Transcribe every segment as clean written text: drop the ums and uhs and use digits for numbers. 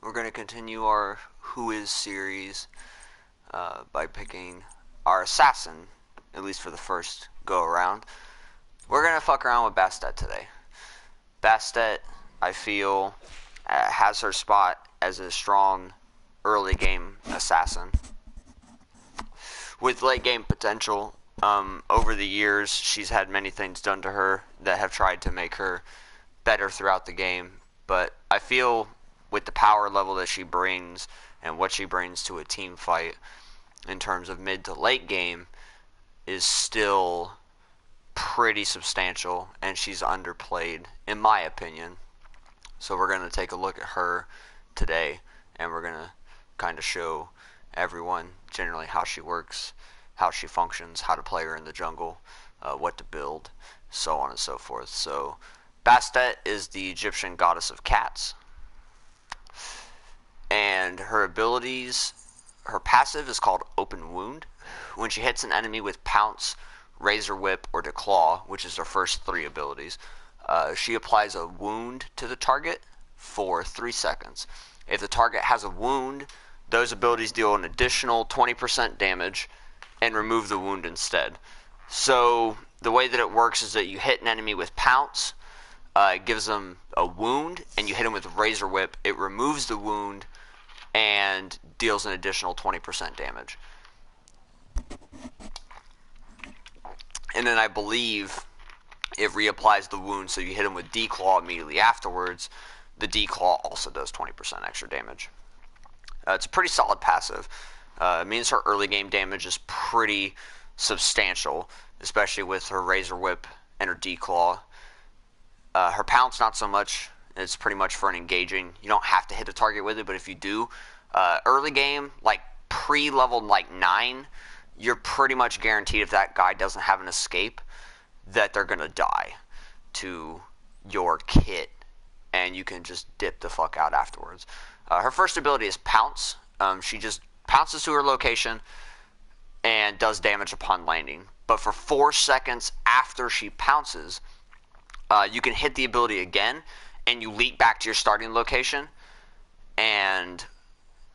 we're going to continue our Who Is series by picking our assassin, at least for the first go around. We're going to fuck around with Bastet today. Bastet, I feel, has her spot as a strong early game assassin with late game potential. Over the years, she's had many things done to her that have tried to make her better throughout the game, but I feel with the power level that she brings and what she brings to a team fight in terms of mid to late game is still pretty substantial, and she's underplayed in my opinion. So we're going to take a look at her today, and we're going to kind of show everyone generally how she works, how she functions, how to play her in the jungle, what to build, so on and so forth. So Bastet is the Egyptian goddess of cats, and her abilities, her passive is called Open Wound. When she hits an enemy with Pounce, Razor Whip, or Declaw, which is her first three abilities, she applies a wound to the target for 3 seconds. If the target has a wound, those abilities deal an additional 20% damage and remove the wound instead. So the way that it works is that you hit an enemy with Pounce, it gives them a wound, and you hit them with Razor Whip, it removes the wound and deals an additional 20% damage. And then I believe it reapplies the wound, so you hit them with Declaw immediately afterwards. The Declaw also does 20% extra damage. It's a pretty solid passive. It means her early game damage is pretty substantial, especially with her Razor Whip and her Declaw. Her Pounce, not so much. It's pretty much for an engaging. You don't have to hit a target with it, but if you do, early game, like pre-level like 9, you're pretty much guaranteed if that guy doesn't have an escape that they're going to die to your kit, and you can just dip the fuck out afterwards. Her first ability is Pounce. She just pounces to her location and does damage upon landing. But for 4 seconds after she pounces, you can hit the ability again, and you leap back to your starting location. And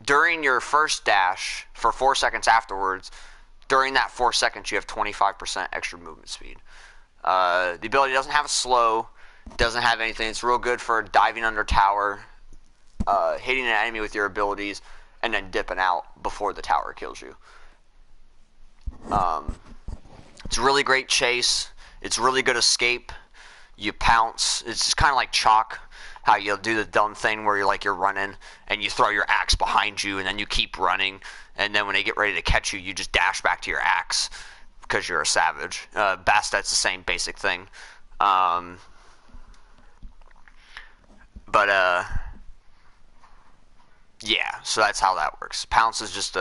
during your first dash, for 4 seconds afterwards, during that 4 seconds, you have 25% extra movement speed. The ability doesn't have a slow, doesn't have anything. It's real good for diving under tower, hitting an enemy with your abilities, and then dipping out before the tower kills you. It's a really great chase. It's really good escape. You pounce. It's just kind of like chalk, how you'll do the dumb thing where you're running and you throw your axe behind you and then you keep running, and then when they get ready to catch you, you just dash back to your axe because you're a savage. Bastet's the same basic thing. Yeah, so that's how that works. Pounce is just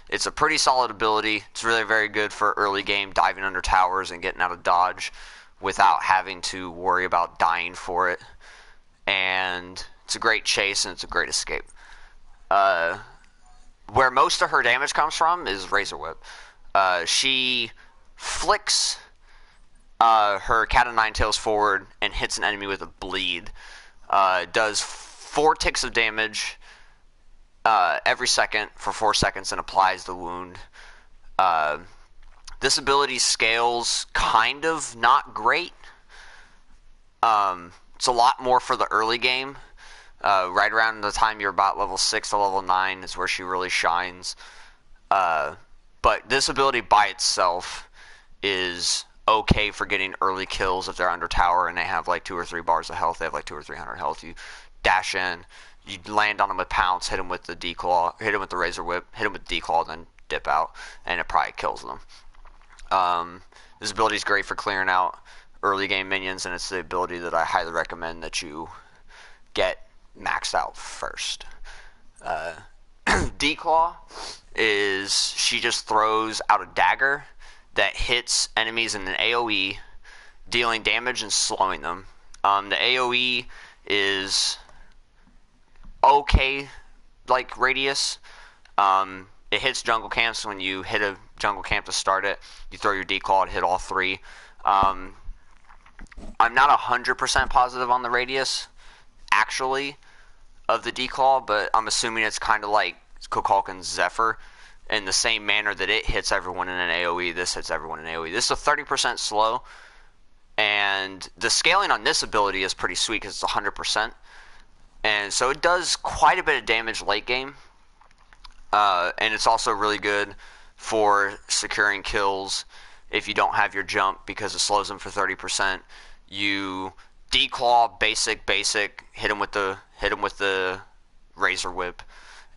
it's a pretty solid ability. It's really very good for early game diving under towers and getting out of dodge without having to worry about dying for it. And it's a great chase, and it's a great escape. Where most of her damage comes from is Razor Whip. She flicks her Cat of Nine Tails forward and hits an enemy with a bleed. Does 4 ticks of damage every second for 4 seconds and applies the wound. This ability scales kind of not great. It's a lot more for the early game. Right around the time you're about level 6 to level 9 is where she really shines. But this ability by itself is okay for getting early kills if they're under tower and they have like 2 or 3 bars of health. They have like 200 or 300 health. You dash in, you land on them with Pounce, hit them with the Declaw, hit them with the Razor Whip, hit them with the Declaw, then dip out, and it probably kills them. This ability is great for clearing out early game minions, and it's the ability that I highly recommend that you get maxed out first. Declaw is, she just throws out a dagger that hits enemies in an AoE, dealing damage and slowing them. The AoE is okay, like radius. It hits jungle camps. When you hit a jungle camp to start it, you throw your Declaw and hit all 3. I'm not 100% positive on the radius, actually. of the Declaw, but I'm assuming it's kind of like Kukulkan's Zephyr. In the same manner that it hits everyone in an AoE, this hits everyone in AoE. This is a 30% slow, and the scaling on this ability is pretty sweet because it's 100%. And so it does quite a bit of damage late game. And it's also really good for securing kills if you don't have your jump because it slows them for 30%. You declaw basic, hit them with the Razor Whip,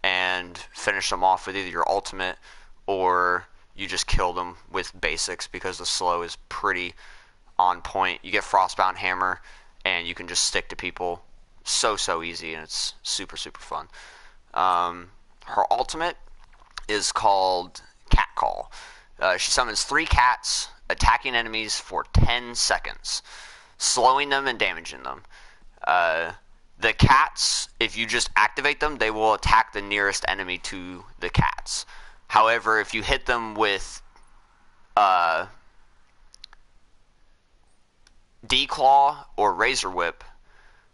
and finish them off with either your ultimate or you just kill them with basics because the slow is pretty on point. You get Frostbound Hammer and you can just stick to people so easy, and it's super fun. Her ultimate is called Cat Call. She summons 3 cats, attacking enemies for 10 seconds, slowing them and damaging them. The cats, if you just activate them, they will attack the nearest enemy to the cats. However, if you hit them with Declaw or Razor Whip,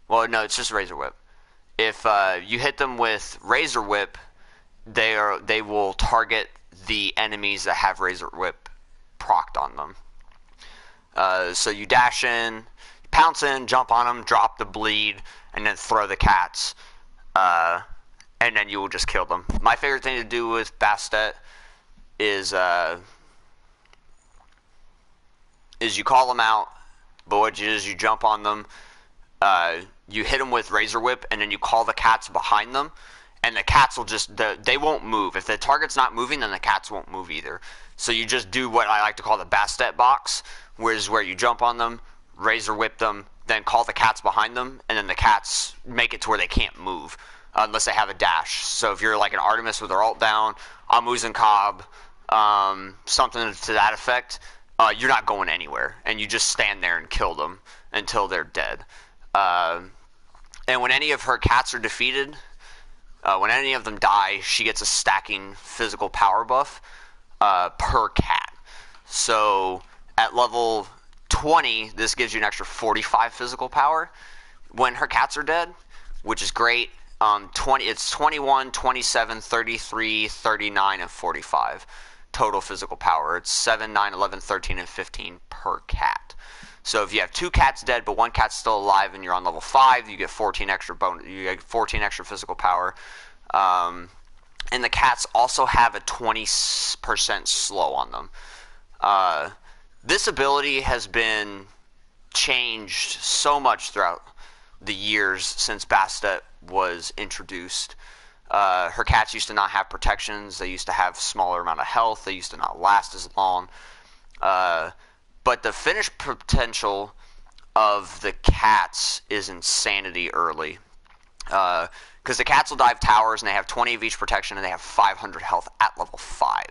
well, no, it's just Razor Whip. If you hit them with Razor Whip, they will target the enemies that have Razor Whip procced on them. So you dash in, pounce in, jump on them, drop the bleed, and then throw the cats, and then you will just kill them. My favorite thing to do with Bastet is you call them out, but what you do is you jump on them, you hit them with Razor Whip, and then you call the cats behind them, and the cats will just, they won't move. If the target's not moving, then the cats won't move either. So you just do what I like to call the Bastet box, where you jump on them, Razor Whip them, then call the cats behind them, and then the cats make it to where they can't move unless they have a dash. So if you're like an Artemis with her ult down, Amuz Cobb, something to that effect, you're not going anywhere, and you just stand there and kill them until they're dead. And when any of her cats are defeated, when any of them die, she gets a stacking physical power buff per cat. So at level 20, this gives you an extra 45 physical power when her cats are dead, which is great. It's 21, 27, 33, 39, and 45 total physical power. It's 7, 9, 11, 13, and 15 per cat. So if you have 2 cats dead but 1 cat's still alive and you're on level 5, you get 14 extra bonus. You get 14 extra physical power. And the cats also have a 20% slow on them. This ability has been changed so much throughout the years since Bastet was introduced. Her cats used to not have protections. They used to have smaller amount of health. They used to not last as long. But the finish potential of the cats is insanity early. Because the cats will dive towers and they have 20 of each protection and they have 500 health at level 5.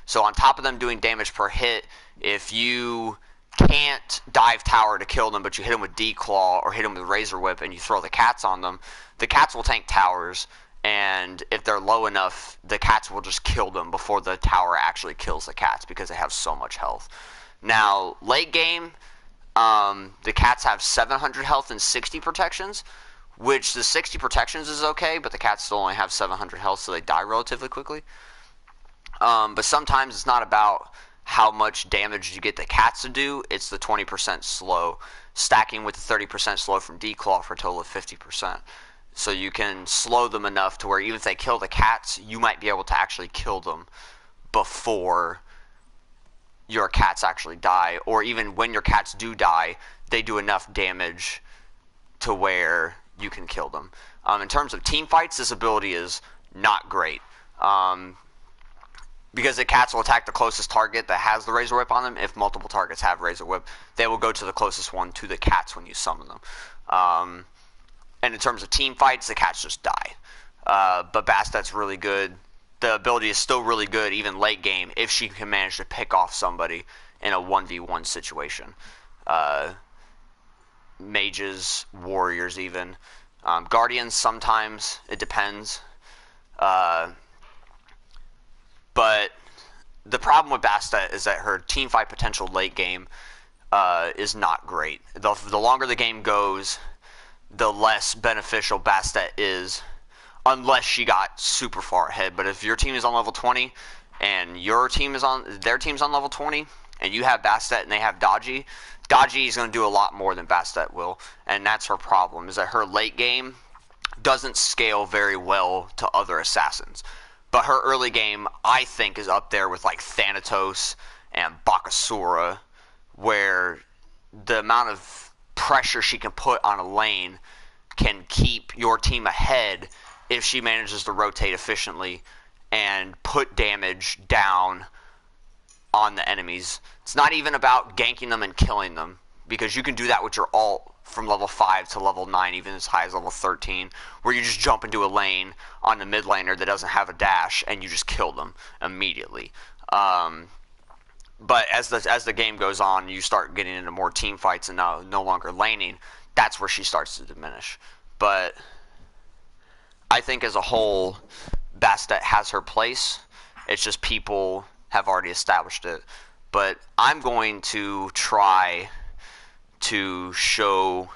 So on top of them doing damage per hit, if you can't dive tower to kill them, but you hit them with Declaw or hit them with Razor Whip and you throw the cats on them, the cats will tank towers, and if they're low enough, the cats will just kill them before the tower actually kills the cats because they have so much health. Now, late game, the cats have 700 health and 60 protections, which the 60 protections is okay, but the cats still only have 700 health, so they die relatively quickly. But sometimes it's not about how much damage you get the cats to do, it's the 20% slow, stacking with the 30% slow from Declaw for a total of 50%. So you can slow them enough to where even if they kill the cats, you might be able to actually kill them before your cats actually die, or even when your cats do die, they do enough damage to where you can kill them. In terms of team fights, this ability is not great. Because the cats will attack the closest target that has the Razor Whip on them. If multiple targets have Razor Whip, they will go to the closest one to the cats when you summon them. And in terms of team fights, the cats just die. But Bastet's really good. The ability is still really good, even late game, if she can manage to pick off somebody in a 1v1 situation. Mages, warriors even. Guardians sometimes, it depends. But the problem with Bastet is that her teamfight potential late game is not great. The longer the game goes, the less beneficial Bastet is unless she got super far ahead. But if your team is on level 20 and their team's on level 20, and you have Bastet and they have Dodgy, Dodgy is going to do a lot more than Bastet will, and that's her problem, is that her late game doesn't scale very well to other assassins. But her early game, I think, is up there with like Thanatos and Bakasura, where the amount of pressure she can put on a lane can keep your team ahead if she manages to rotate efficiently and put damage down on the enemies. It's not even about ganking them and killing them, because you can do that with your ult from level 5 to level 9, even as high as level 13, where you just jump into a lane on the mid laner that doesn't have a dash and you just kill them immediately. But as the game goes on, you start getting into more team fights and no longer laning. That's where she starts to diminish. But I think as a whole, Bastet has her place. It's just people have already established it. But I'm going to try to show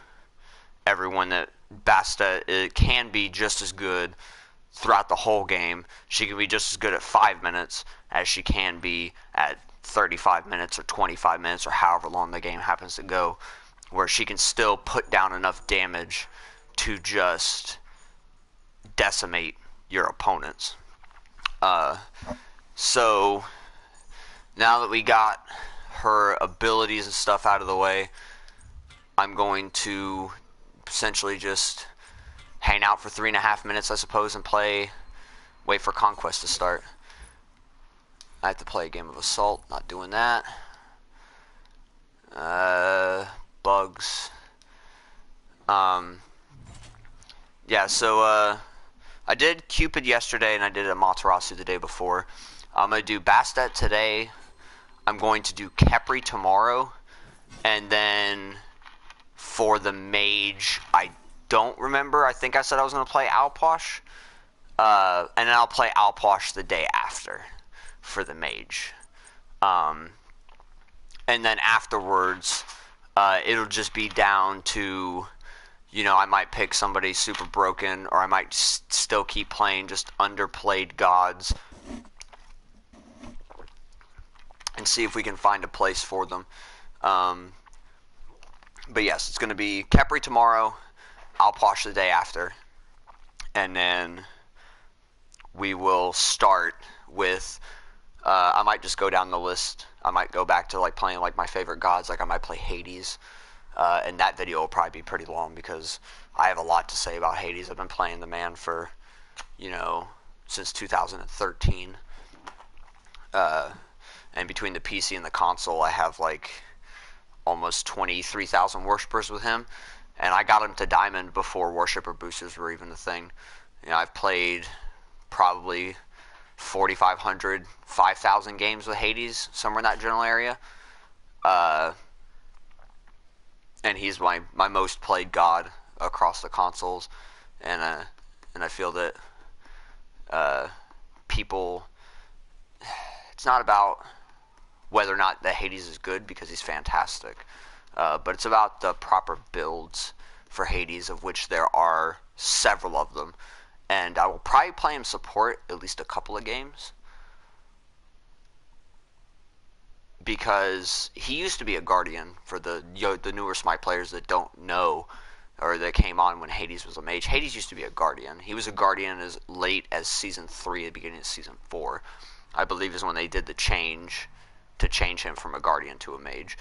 everyone that Bastet can be just as good throughout the whole game. She can be just as good at 5 minutes as she can be at 35 minutes or 25 minutes or however long the game happens to go, where she can still put down enough damage to just decimate your opponents. So now that we got her abilities and stuff out of the way, I'm going to essentially just hang out for 3.5 minutes, I suppose, and wait for Conquest to start. I have to play a game of Assault, not doing that. Bugs. Yeah, so I did Cupid yesterday and I did Amaterasu the day before. I'm going to do Bastet today. I'm going to do Kepri tomorrow. And then for the mage, I don't remember. I think I said I was going to play Alposh. And then I'll play Alposh the day after for the mage. And then afterwards, it'll just be down to, I might pick somebody super broken, or I might still keep playing just underplayed gods and see if we can find a place for them. But yes, it's going to be Kepri tomorrow, Alposh the day after, and then we will start with, I might just go down the list. I might go back to playing my favorite gods. I might play Hades, and that video will probably be pretty long because I have a lot to say about Hades. I've been playing the man for, since 2013. And between the PC and the console, I have almost 23,000 worshippers with him, and I got him to Diamond before worshipper boosters were even a thing. I've played probably 4,500, 5,000 games with Hades, somewhere in that general area. And he's my most played god across the consoles, and I feel that people, it's not about whether or not the Hades is good, because he's fantastic, but it's about the proper builds for Hades, of which there are several of them, and I will probably play him support at least a couple of games, because he used to be a guardian. For the newer Smite players that don't know, or that came on when Hades was a mage, Hades used to be a guardian. He was a guardian as late as Season 3, the beginning of Season 4, I believe, is when they did the change to change him from a guardian to a mage.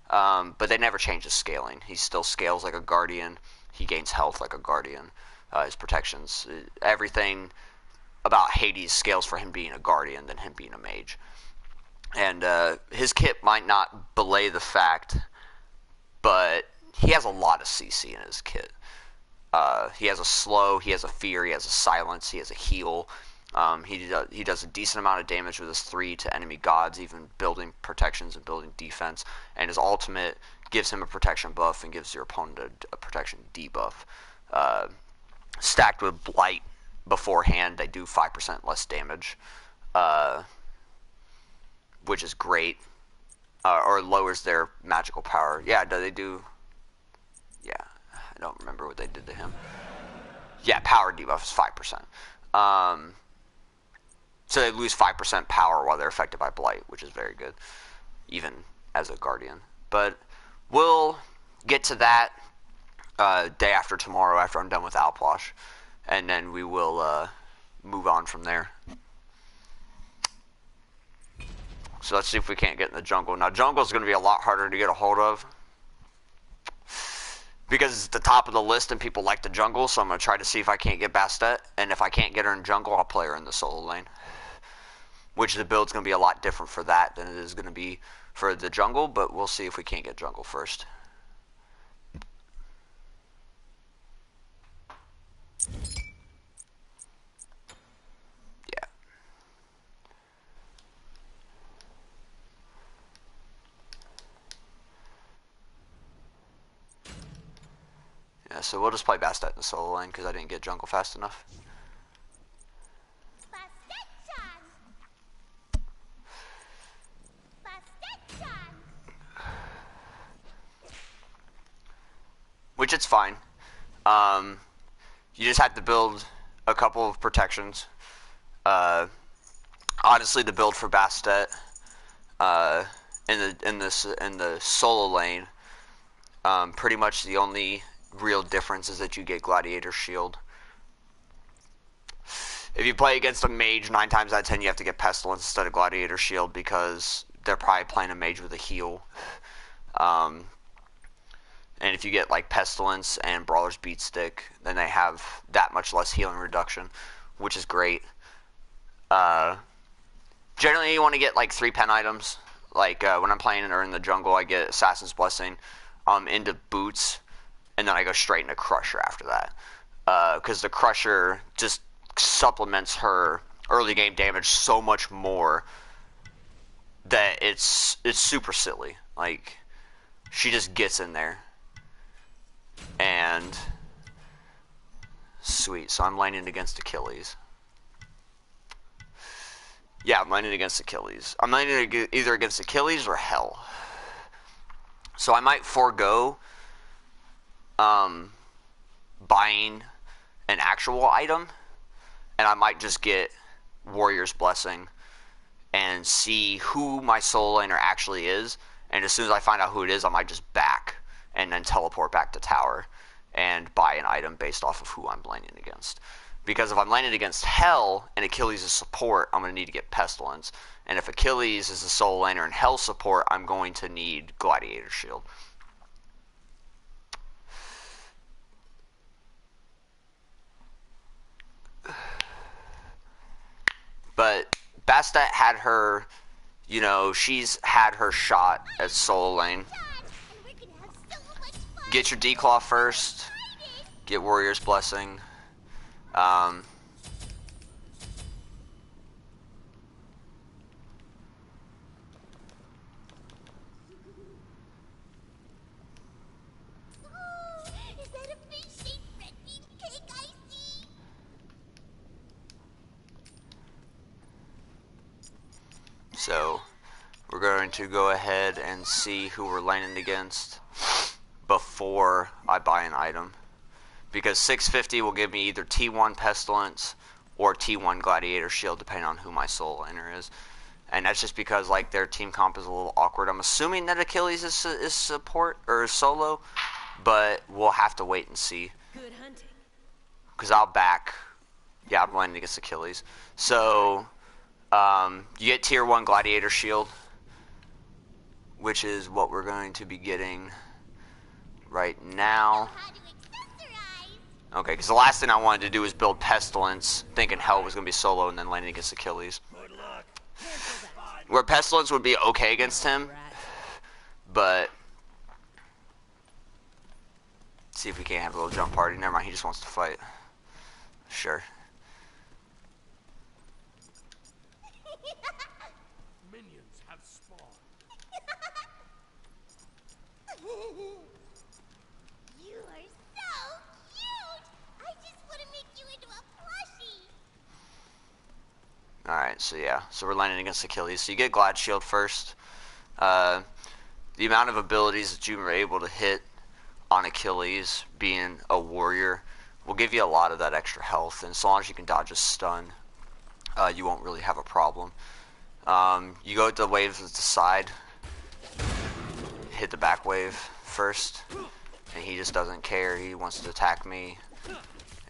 But they never changed his scaling. He still scales like a guardian. He gains health like a guardian. His protections, everything about Hades scales for him being a guardian than him being a mage. And his kit might not belay the fact, but he has a lot of CC in his kit. He has a slow, he has a fear, he has a silence, he has a heal. He does a decent amount of damage with his 3 to enemy gods, even building protections and building defense. And his ultimate gives him a protection buff and gives your opponent a protection debuff. Stacked with Blight beforehand, they do 5% less damage, which is great. Or lowers their magical power. Yeah, do they do... Yeah, I don't remember what they did to him. Yeah, power debuff is 5%. So they lose 5% power while they're affected by Blight, which is very good, even as a Guardian. But we'll get to that day after tomorrow after I'm done with Outplosh, and then we will move on from there. So let's see if we can't get in the jungle. Now, jungle is going to be a lot harder to get a hold of because it's the top of the list and people like the jungle, so I'm going to try to see if I can't get Bastet, and if I can't get her in jungle, I'll play her in the solo lane, which the build's going to be a lot different for that than it is going to be for the jungle, but we'll see if we can't get jungle first. Yeah, so we'll just play Bastet in the solo lane because I didn't get jungle fast enough. Which it's fine. You just have to build a couple of protections. Honestly, the build for Bastet in the solo lane, pretty much the only real difference is that you get Gladiator Shield. If you play against a mage, 9 times out of 10 you have to get Pestilence instead of Gladiator Shield because they're probably playing a mage with a heal. And if you get like Pestilence and Brawler's Beat Stick, then they have that much less healing reduction, which is great. Generally you want to get like 3 pen items. Like when I'm playing or in the jungle, I get Assassin's Blessing into Boots, and then I go straight into Crusher after that. Because the Crusher just supplements her early game damage so much more that it's super silly. Like, she just gets in there. And sweet, so I'm laning against Achilles. Yeah, I'm laning against Achilles. I'm laning either against Achilles or Hell. So I might forego buying an actual item, and I might just get Warrior's Blessing and see who my solo laner actually is, and as soon as I find out who it is, I might just back and then teleport back to tower and buy an item based off of who I'm laning against. Because if I'm laning against Hell and Achilles is support, I'm going to need to get Pestilence. And if Achilles is a solo laner and Hell support, I'm going to need Gladiator Shield. But Bastet had her, you know, she's had her shot at solo lane. Get your Declaw first. Get Warrior's Blessing. So, we're going to go ahead and see who we're laning against before I buy an item. Because 650 will give me either T1 Pestilence or T1 Gladiator Shield, depending on who my solo laner is. And that's just because, like, their team comp is a little awkward. I'm assuming that Achilles is support or is solo, but we'll have to wait and see. Good hunting. Because I'll back. Yeah, I'm laning against Achilles. So, you get tier 1 Gladiator Shield, which is what we're going to be getting right now. Okay, because the last thing I wanted to do was build Pestilence, thinking Hell was going to be solo, and then landing against Achilles. Where Pestilence would be okay against him, but see if we can't have a little jump party. Never mind, he just wants to fight. Sure. Minions have spawned. You are so cute! I just want to make you into a plushie! Alright, so yeah. So we're landing against Achilles. So you get Glad Shield first. The amount of abilities that you were able to hit on Achilles, being a warrior, will give you a lot of that extra health, and as long as you can dodge a stun, you won't really have a problem. You go to the waves at the side, hit the back wave first, and he just doesn't care. He wants to attack me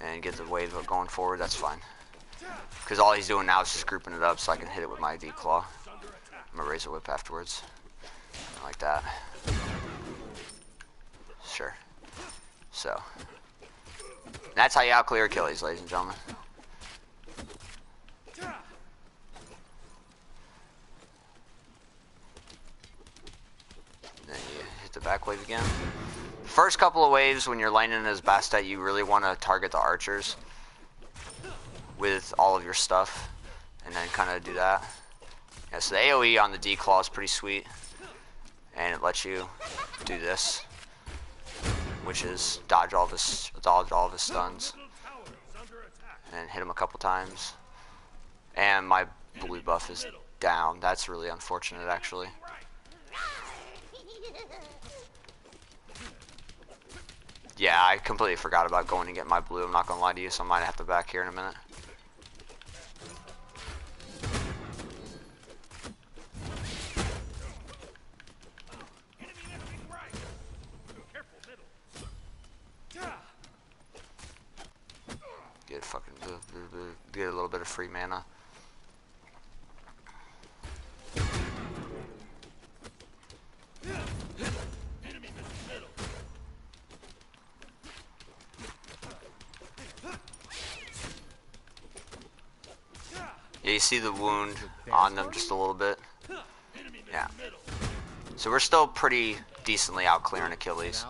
and get the wave going forward. That's fine, because all he's doing now is just grouping it up so I can hit it with my D-Claw. I'm gonna Razor Whip afterwards, like that. Sure. So that's how you outclear Achilles, ladies and gentlemen. Then you hit the back wave again. First couple of waves, when you're lining as Bastet, you really want to target the archers with all of your stuff, and then kind of do that. Yeah, so the AoE on the D-Claw is pretty sweet, and it lets you do this, which is dodge all of his stuns, and hit him a couple times. And my blue buff is down. That's really unfortunate, actually. Yeah, I completely forgot about going to get my blue. I'm not gonna lie to you, so I might have to back here in a minute. Get fucking get a little bit of free mana. Yeah, you see the wound on them just a little bit. Yeah. So we're still pretty decently out clearing Achilles.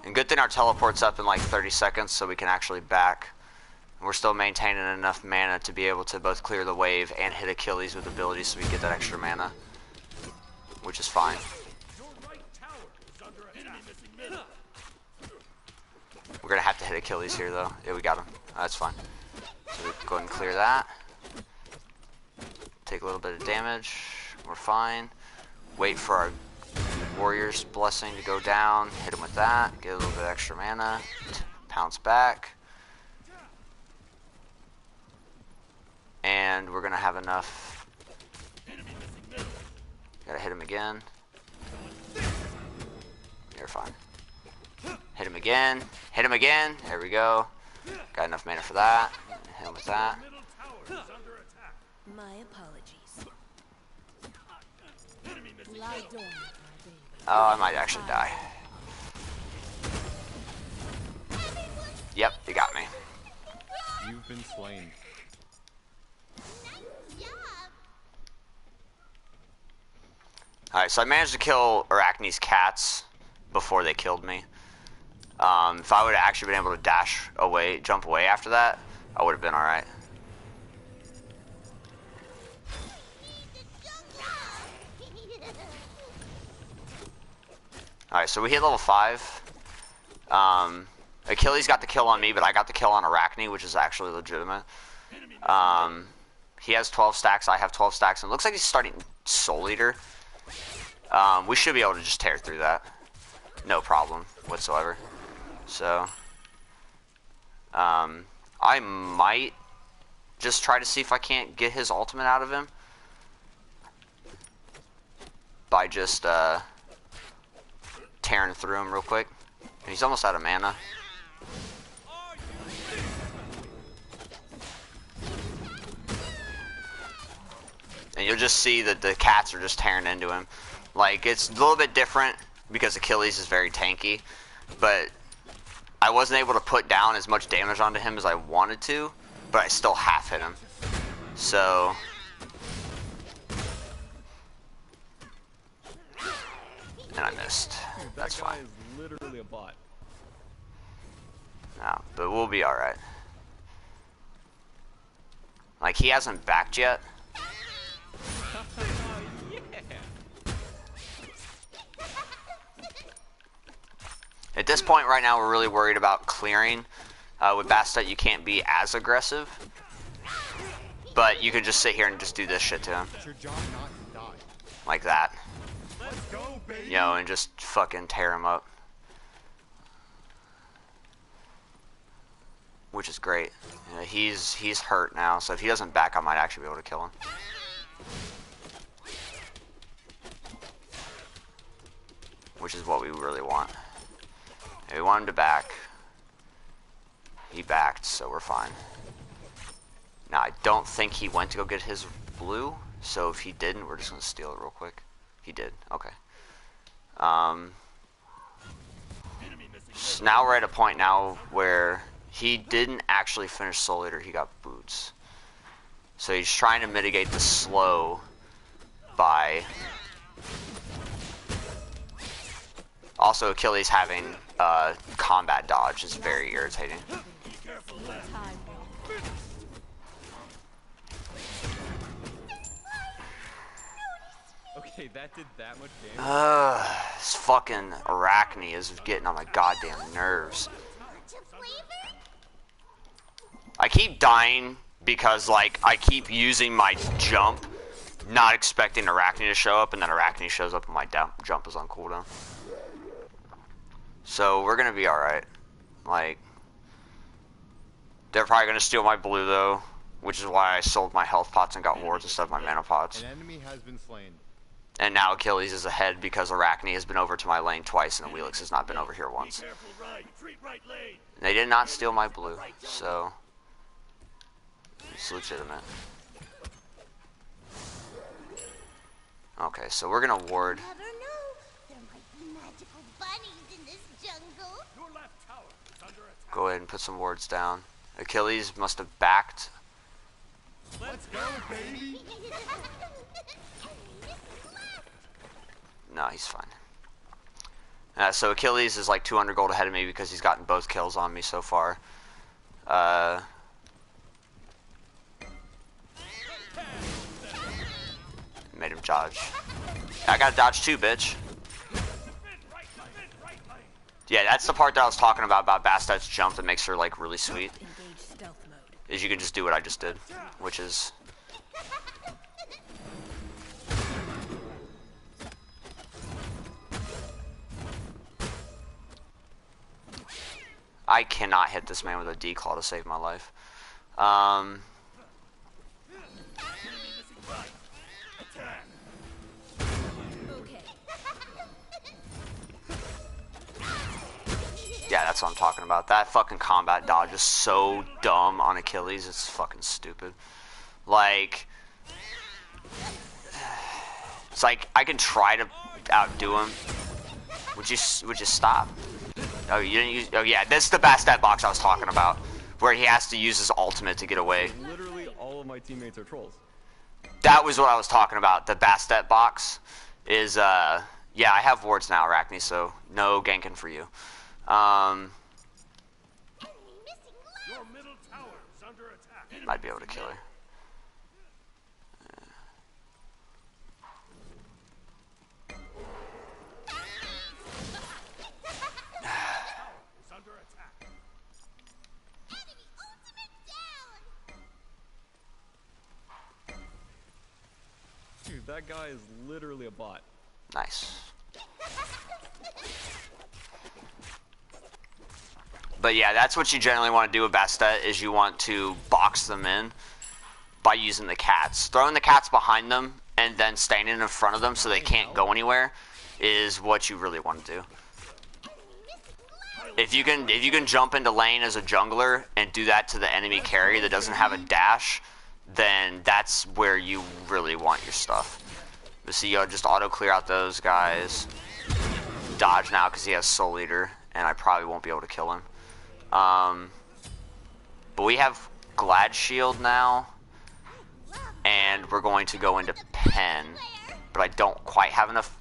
And good thing our teleport's up in like 30 seconds, so we can actually back. And we're still maintaining enough mana to be able to both clear the wave and hit Achilles with abilities, so we get that extra mana, which is fine. We're gonna have to hit Achilles here, though. Yeah, we got him. That's fine. So we go ahead and clear that. Take a little bit of damage. We're fine. Wait for our Warrior's Blessing to go down. Hit him with that. Get a little bit of extra mana. Pounce back. And we're gonna have enough. Gotta hit him again. You're fine. Hit him again. Hit him again. There we go. Got enough mana for that. Hit him with that. My apologies. Oh, I might actually die. Yep, you got me. You've been slain. Nice job. Alright, so I managed to kill Arachne's cats before they killed me. If I would have actually been able to dash away, jump away after that, I would have been alright. Alright, so we hit level 5. Achilles got the kill on me, but I got the kill on Arachne, which is actually legitimate. He has 12 stacks, I have 12 stacks, and it looks like he's starting Soul Eater. We should be able to just tear through that. No problem whatsoever. So, I might just try to see if I can't get his ultimate out of him by just tearing through him real quick. And he's almost out of mana. And you'll just see that the cats are just tearing into him. Like, it's a little bit different because Achilles is very tanky, but I wasn't able to put down as much damage onto him as I wanted to, but I still half hit him. So, and I missed. That's fine. That guy is literally a bot. No, but we'll be alright. Like, he hasn't backed yet. At this point right now, we're really worried about clearing. With Bastet, you can't be as aggressive. But you can just sit here and just do this shit to him. It's your job not to die. Like that. Let's go, baby. You know, and just fucking tear him up. which is great. He's hurt now, so if he doesn't back, I might actually be able to kill him. Which is what we really want. We want him to back. He backed, so we're fine. Now, I don't think he went to go get his blue, so if he didn't, we're just going to steal it real quick. He did. Okay. So now we're at a point now where he didn't actually finish Soul Eater, he got boots. So he's trying to mitigate the slow by... Also, Achilles having combat dodge is very irritating. Okay, that did that much damage. This fucking Arachne is getting on my goddamn nerves. I keep dying because, like, I keep using my jump, not expecting Arachne to show up, and then Arachne shows up and my jump is on cooldown. So, we're gonna be alright. Like, they're probably gonna steal my blue, though, which is why I sold my health pots and got wards instead of my mana pots. An enemy has been slain. And now Achilles is ahead because Arachne has been over to my lane twice and Wheelix has not been over here once. They did not steal my blue, so it's legitimate. Okay, so we're gonna ward. Never know. There might be magical bunnies in this jungle. Your left tower is under attack. Go ahead and put some wards down. Achilles must have backed. Let's go, baby. No, he's fine. So Achilles is like 200 gold ahead of me because he's gotten both kills on me so far. Made him dodge. I gotta dodge too, bitch. Yeah, that's the part that I was talking about Bastet's jump that makes her like really sweet. Is you can just do what I just did, which is... I cannot hit this man with a D-claw to save my life. Yeah, that's what I'm talking about. That fucking combat dodge is so dumb on Achilles. It's fucking stupid. Like... It's like, I can try to outdo him. Would you stop? Oh, you didn't use... Oh, yeah, this is the Bastet box I was talking about. Where he has to use his ultimate to get away. Literally all of my teammates are trolls. That was what I was talking about. The Bastet box is, yeah, I have wards now, Arachne, so no ganking for you. Your middle tower is under attack. Might be able to kill her. Is under attack. Enemy ultimate down. Dude, that guy is literally a bot. Nice. But yeah, that's what you generally want to do with Bastet, is you want to box them in by using the cats. Throwing the cats behind them and then standing in front of them so they can't go anywhere is what you really want to do. If you can jump into lane as a jungler and do that to the enemy carry that doesn't have a dash, then that's where you really want your stuff. But see, you'll just auto clear out those guys. Dodge now because he has Soul Eater, and I probably won't be able to kill him. But we have Glad Shield now, and we're going to go into Pen, but I don't quite have enough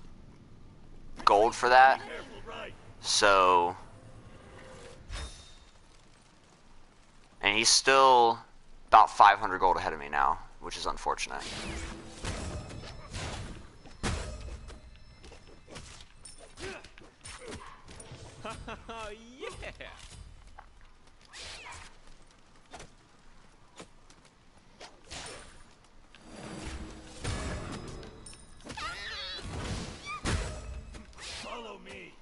gold for that. So, and he's still about 500 gold ahead of me now, which is unfortunate. Yeah! Follow me.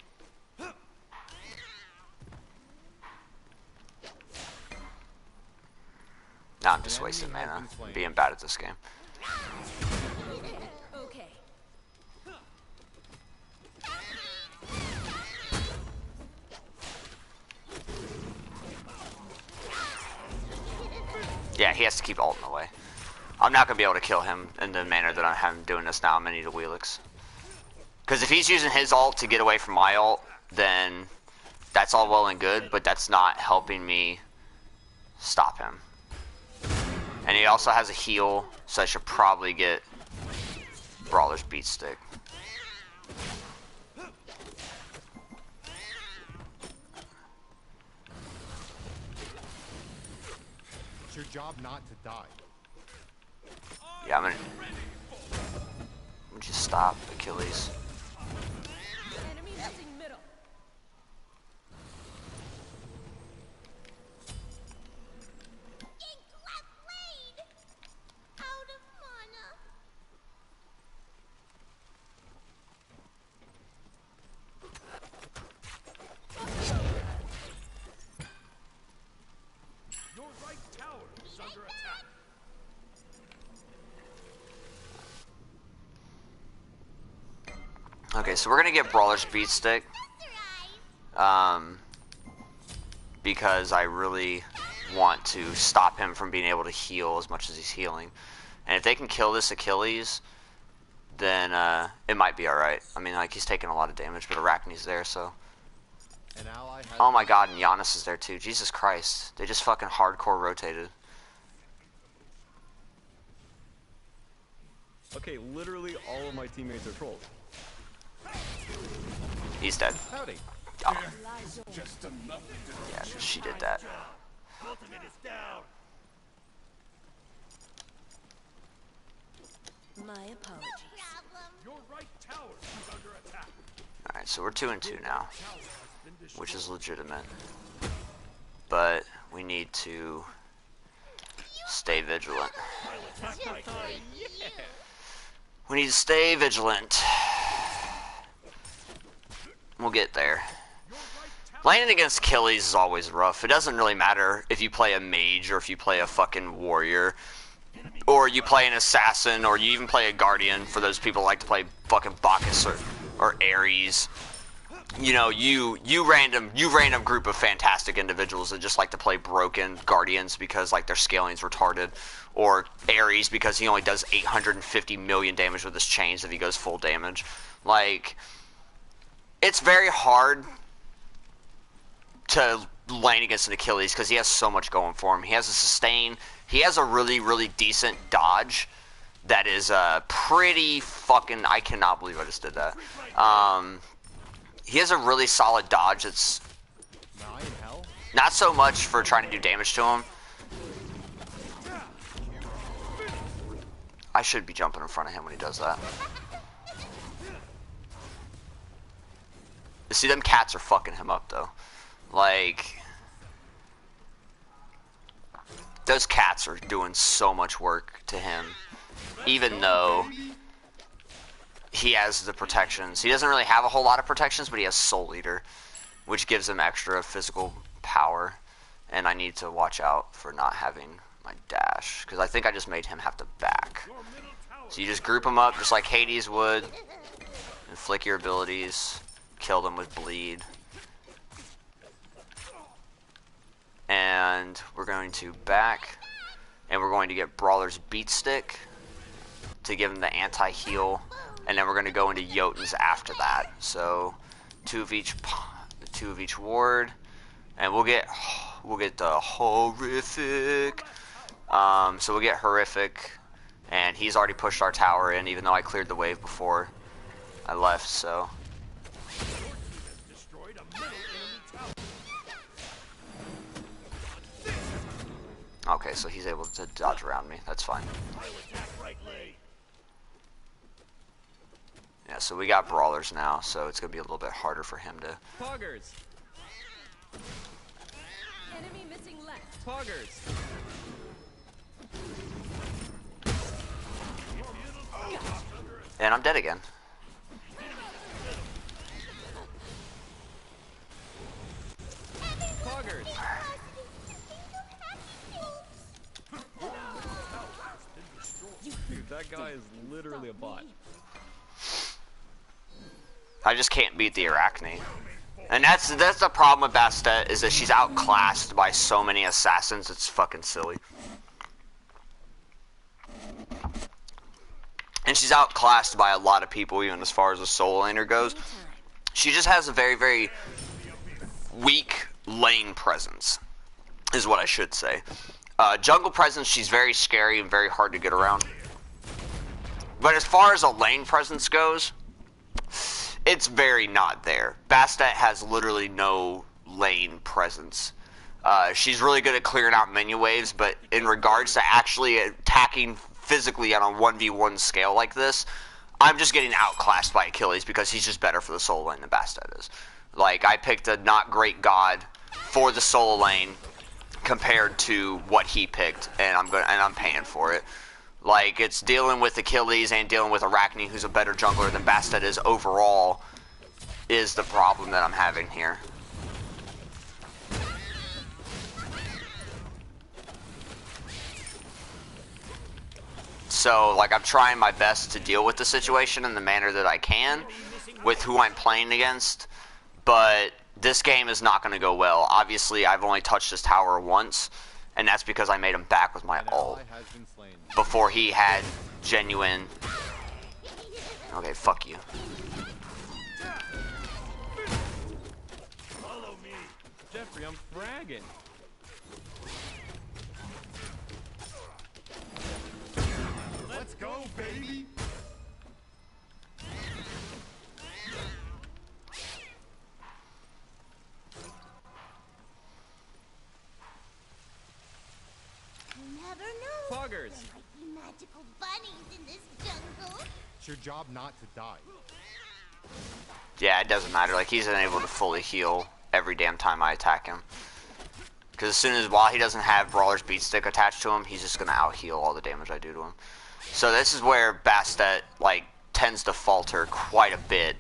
Now I'm just wasting mana, being bad at this game. Okay. Yeah, he has to keep ulting away. I'm not going to be able to kill him in the manner that I'm doing this now. I'm going to need a Wheelix. Because if he's using his ult to get away from my ult, then that's all well and good, but that's not helping me stop him. And he also has a heal, so I should probably get Brawler's Beat Stick. It's your job not to die. Yeah, I'm gonna just stop Achilles. Enemy missing middle. Yank left lane. Out of mana. Your right tower is under attack. Okay, so we're gonna get Brawler's Beat Stick. Because I really want to stop him from being able to heal as much as he's healing. And if they can kill this Achilles, then it might be alright. I mean, like, he's taking a lot of damage, but Arachne's there, so... An ally has Oh my god, and Giannis is there too. Jesus Christ. They just fucking hardcore rotated. Okay, literally all of my teammates are trolls. He's dead. howdy. Oh, Just enough to yeah, she did that. ultimate is down. My apologies. Your right tower is under attack. Alright, so we're 2-2 now, Tower has been destroyed. which is legitimate. But we need to stay vigilant. We need to stay vigilant. We'll get there. Laning against Achilles is always rough. It doesn't really matter if you play a mage or if you play a fucking warrior. Or you play an assassin, or you even play a guardian, for those people who like to play fucking Bacchus or Ares. You know, you random group of fantastic individuals that just like to play broken guardians because like their scaling's retarded, or Ares because he only does 850 million damage with his chains if he goes full damage. Like, it's very hard to lane against an Achilles because he has so much going for him. He has a sustain. He has a really, really decent dodge that is pretty fucking... I cannot believe I just did that. He has a really solid dodge that's Am I in hell? not so much for trying to do damage to him. I should be jumping in front of him when he does that. See, them cats are fucking him up, though. Like... Those cats are doing so much work to him, even though he has the protections. He doesn't really have a whole lot of protections, but he has Soul Eater, which gives him extra physical power. And I need to watch out for not having my dash, because I think I just made him have to back. Your middle tower. So you just group them up just like Hades would, and flick your abilities, kill them with bleed. And we're going to back, and we're going to get Brawler's Beat Stick to give him the anti-heal, and then we're going to go into Jotuns after that. So two of each ward, and we'll get the horrific. So we'll get horrific, and he's already pushed our tower in, even though I cleared the wave before I left. So Destroyed a middle enemy tower. okay, so he's able to dodge around me. That's fine. I'll attack right lane. Yeah, so we got brawlers now, so it's gonna be a little bit harder for him to. Poggers! Enemy missing left. Poggers! And I'm dead again. Poggers! Your Dude, that guy is literally a bot. I just can't beat the Arachne. And that's the problem with Bastet, is that she's outclassed by so many assassins, it's fucking silly. And she's outclassed by a lot of people, even as far as the solo laner goes. She just has a very, very weak lane presence, is what I should say. Jungle presence, she's very scary and very hard to get around. But as far as a lane presence goes, it's very not there. Bastet has literally no lane presence. She's really good at clearing out menu waves, but in regards to actually attacking physically on a 1v1 scale like this, I'm just getting outclassed by Achilles because he's just better for the solo lane than Bastet is. Like, I picked a not great god for the solo lane compared to what he picked, and I'm paying for it. Like, it's dealing with Achilles and dealing with Arachne, who's a better jungler than Bastet is overall, is the problem that I'm having here. So, like, I'm trying my best to deal with the situation in the manner that I can with who I'm playing against, but this game is not going to go well. Obviously, I've only touched this tower once, and that's because I made him back with my ult before he had genuine... Okay, fuck you. Follow me. Jeffrey, I'm fragging. Let's go, baby! You never know. Poggers. There might be magical bunnies in this jungle. It's your job not to die. Yeah, it doesn't matter. Like, he's unable to fully heal every damn time I attack him. Because as soon as, while he doesn't have Brawler's Beat Stick attached to him, he's just going to out-heal all the damage I do to him. So this is where Bastet, like, tends to falter quite a bit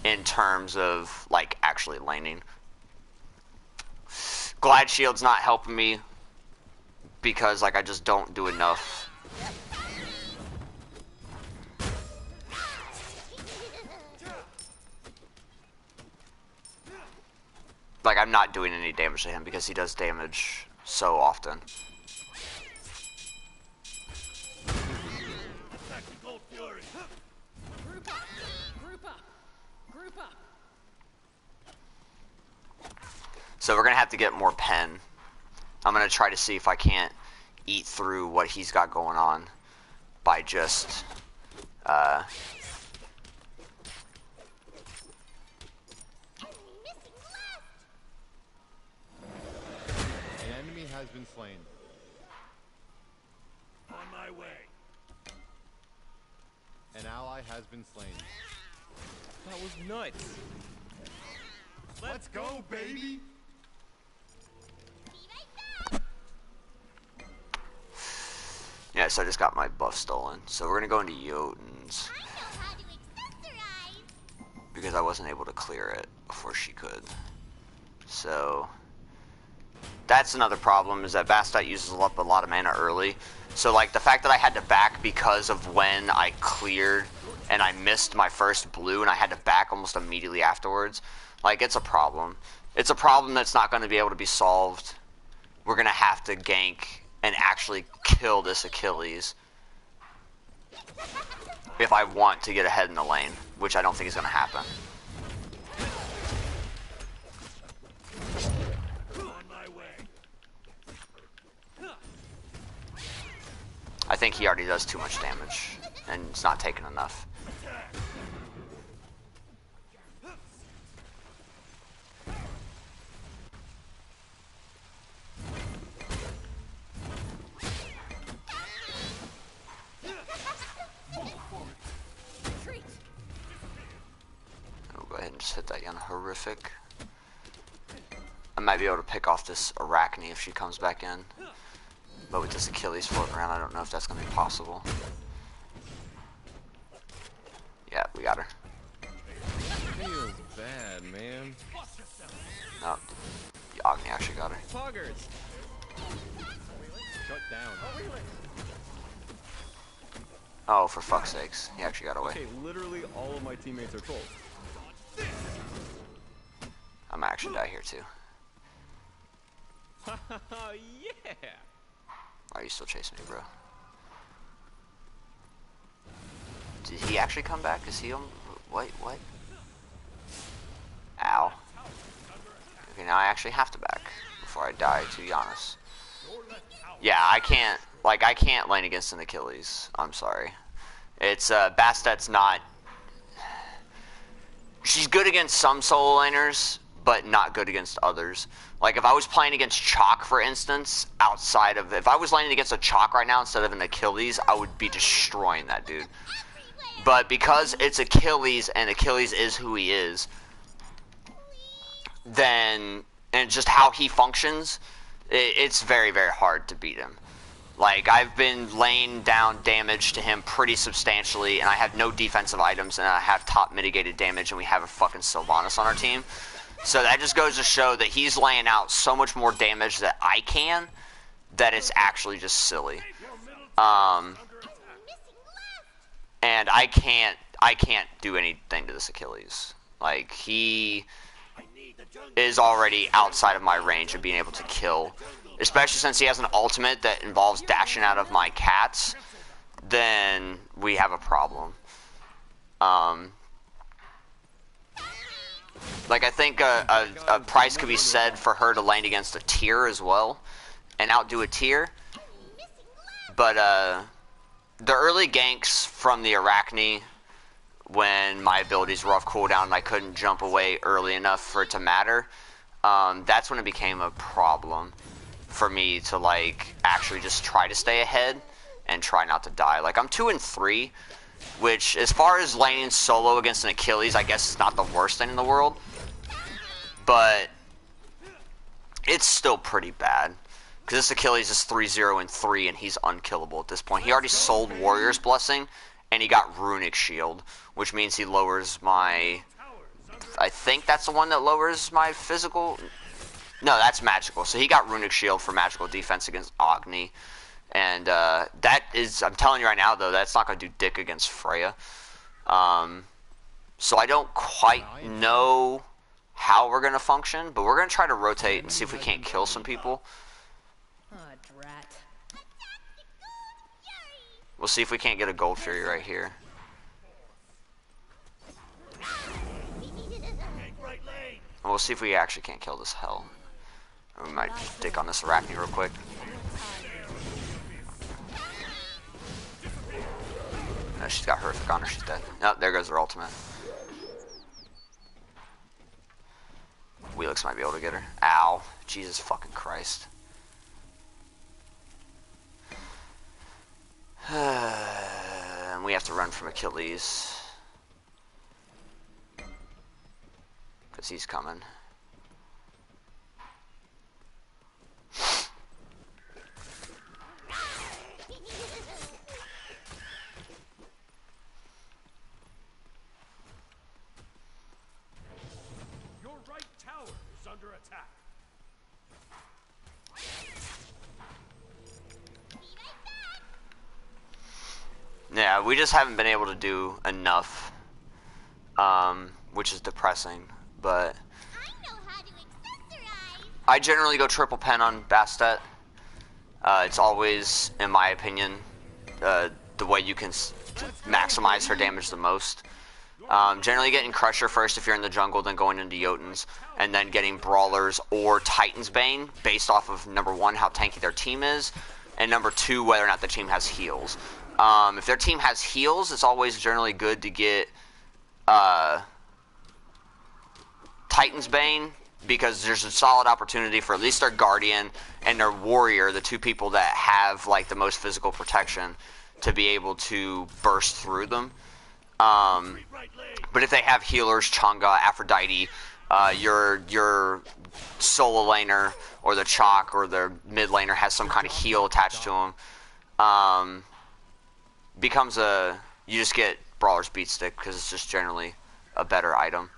in terms of, like, actually laning. Glide Shield's not helping me because, like, I just don't do enough. Like, I'm not doing any damage to him because he does damage so often. Attack the Gold Fury. Group up! Group up! Group up! So we're going to have to get more pen. I'm going to try to see if I can't eat through what he's got going on by just... An enemy has been slain. On my way. An ally has been slain. That was nuts. Let's go, baby! Yeah, so I just got my buff stolen. So we're going to go into Jotun's I know how to accessorize. because I wasn't able to clear it before she could. So that's another problem, is that Bastet uses up a lot of mana early. So, like, the fact that I had to back because of when I cleared and I missed my first blue and I had to back almost immediately afterwards, like, it's a problem. It's a problem that's not going to be able to be solved. We're going to have to gank and actually kill this Achilles if I want to get ahead in the lane, which I don't think is going to happen. On my way. I think he already does too much damage, and it's not taking enough. Retreat! I'll go ahead and just hit that young horrific. I might be able to pick off this Arachne if she comes back in. But with this Achilles floating around, I don't know if that's going to be possible. Yeah, we got her. Feels bad, man. No, Agni actually got her. Poggers. Shut down. Oh, for fuck's sakes. He actually got away. Okay, literally all of my teammates are trolls. I'm gonna actually die here too. Yeah! Why are you still chasing me, bro? Did he actually come back? Is he on... Wait, what? Ow. Okay, now I actually have to back before I die, to be honest. Yeah, I can't... Like, I can't lane against an Achilles. I'm sorry. It's, Bastet's not... She's good against some solo laners, but not good against others. Like, if I was playing against Chalk, for instance, outside of... If I was laning against a Chalk right now instead of an Achilles, I would be destroying that dude. But because it's Achilles, and Achilles is who he is, then... And just how he functions, it's very, very hard to beat him. Like, I've been laying down damage to him pretty substantially, and I have no defensive items, and I have top mitigated damage, and we have a fucking Sylvanas on our team. So that just goes to show that he's laying out so much more damage that I can, that it's actually just silly. And I can't do anything to this Achilles. Like, he is already outside of my range of being able to kill. Especially since he has an ultimate that involves dashing out of my cats, then we have a problem. Like, I think a price could be said for her to lane against a tier as well, and outdo a tier. But, the early ganks from the Arachne, when my abilities were off cooldown and I couldn't jump away early enough for it to matter, that's when it became a problem for me to, like, actually just try to stay ahead and try not to die. Like, I'm 2 and 3, which, as far as laning solo against an Achilles, I guess it's not the worst thing in the world. But it's still pretty bad. Because this Achilles is 3-0 and 3, and he's unkillable at this point. He already sold Warrior's Blessing, and he got Runic Shield, which means he lowers my... I think that's the one that lowers my physical... No, that's magical. So he got Runic Shield for magical defense against Agni. And that is... I'm telling you right now, though, that's not going to do dick against Freya. So I don't quite know how we're going to function, but we're going to try to rotate and see if we can't kill some people. Drat. We'll see if we can't get a Gold Fury right here. And we'll see if we actually can't kill this hell. Or we might dick on this Arachne real quick. No, she's got horrific on her, she's dead. Oh, there goes her ultimate. Wheelix might be able to get her. Ow. Jesus fucking Christ. And we have to run from Achilles. Because he's coming. Your right tower is under attack. Yeah, we just haven't been able to do enough, which is depressing, but I know how to accessorize. I generally go triple pen on Bastet. It's always, in my opinion, the way you can maximize her damage the most. Generally getting Crusher first if you're in the jungle, then going into Jotuns, and then getting Brawlers or Titan's Bane based off of, number one, how tanky their team is, and number two, whether or not the team has heals. If their team has heals, it's always generally good to get Titan's Bane, because there's a solid opportunity for at least their Guardian and their Warrior, the two people that have like the most physical protection, to be able to burst through them. But if they have healers, Chang'e, Aphrodite, your solo laner or the Chalk or the mid laner has some kind of heal attached to them, becomes a... You just get Brawler's Beat Stick because it's just generally a better item.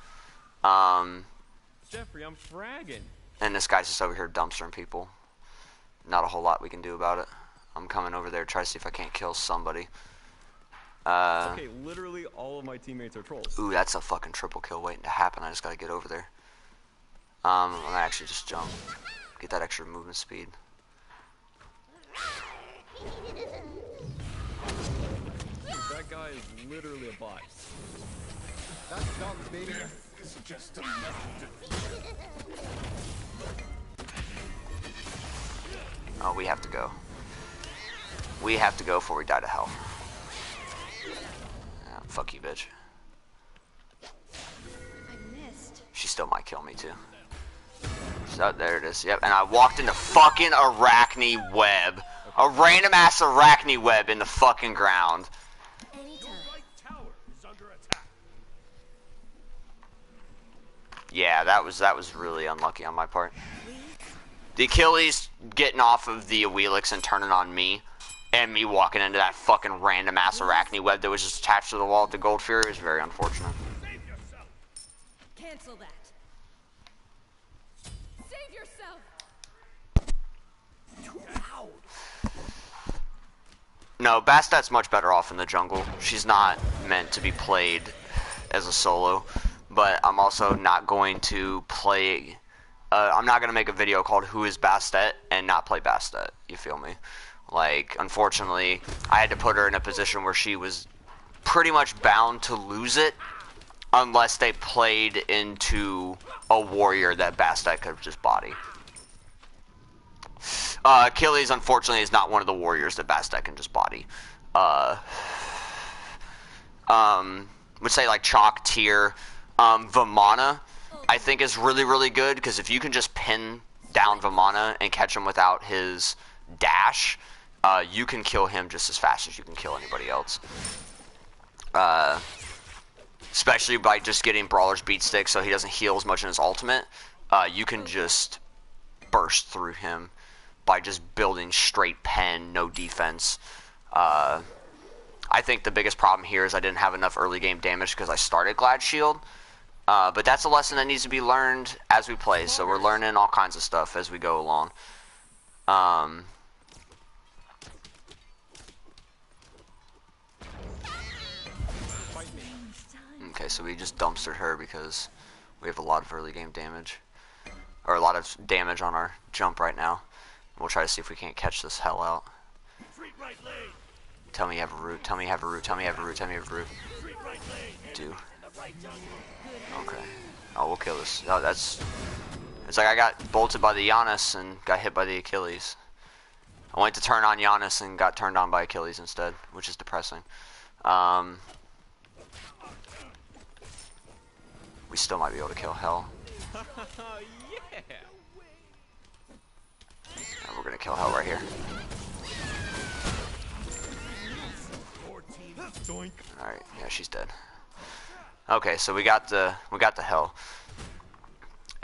Jeffrey, I'm fragging. And this guy's just over here dumpstering people. Not a whole lot we can do about it. I'm coming over there to try to see if I can't kill somebody. Okay, literally all of my teammates are trolls. Ooh, that's a fucking triple kill waiting to happen. I just gotta get over there. I'm gonna actually just jump. Get that extra movement speed. Dude, that guy is literally a bot. That's dumb, baby. It's just a method. Oh, we have to go. We have to go before we die to hell. Fuck you, bitch. I missed. She still might kill me, too. So, there it is. Yep, and I walked into fucking arachne web. A random ass arachne web in the fucking ground. Your Anytime. right tower is under attack. Yeah, that was really unlucky on my part. The Achilles getting off of the Awelix and turning on me, and me walking into that fucking random ass arachne web that was just attached to the wall at the Gold Fury is very unfortunate. Save yourself. Cancel that. Save yourself. No, Bastet's much better off in the jungle. She's not meant to be played as a solo, but I'm also not going to play... I'm not going to make a video called Who is Bastet and not play Bastet, you feel me? Like, unfortunately, I had to put her in a position where she was pretty much bound to lose it unless they played into a warrior that Bastet could just body. Achilles, unfortunately, is not one of the warriors that Bastet can just body. Would say like Chalk tier. Vamana, I think is really, really good because if you can just pin down Vamana and catch him without his dash, you can kill him just as fast as you can kill anybody else. Especially by just getting Brawler's Beat Stick so he doesn't heal as much in his ultimate. You can just burst through him by just building straight pen, no defense. I think the biggest problem here is I didn't have enough early game damage because I started Glad Shield. But that's a lesson that needs to be learned as we play, so we're learning all kinds of stuff as we go along. Okay, so we just dumpstered her because we have a lot of early game damage. Or a lot of damage on our jump right now. We'll try to see if we can't catch this hell out. Retreat right lane. Tell me you have a root, tell me you have a root, tell me you have a root, tell me you have a root. Retreat right lane. Do. In the right jungle. Okay. Oh, we'll kill this. Oh, that's... It's like I got bolted by the Giannis and got hit by the Achilles. I went to turn on Giannis and got turned on by Achilles instead, which is depressing. We still might be able to kill Hell. Yeah. And we're gonna kill Hell right here. Your team doink. Alright, yeah, she's dead. Okay, so we got the Hell.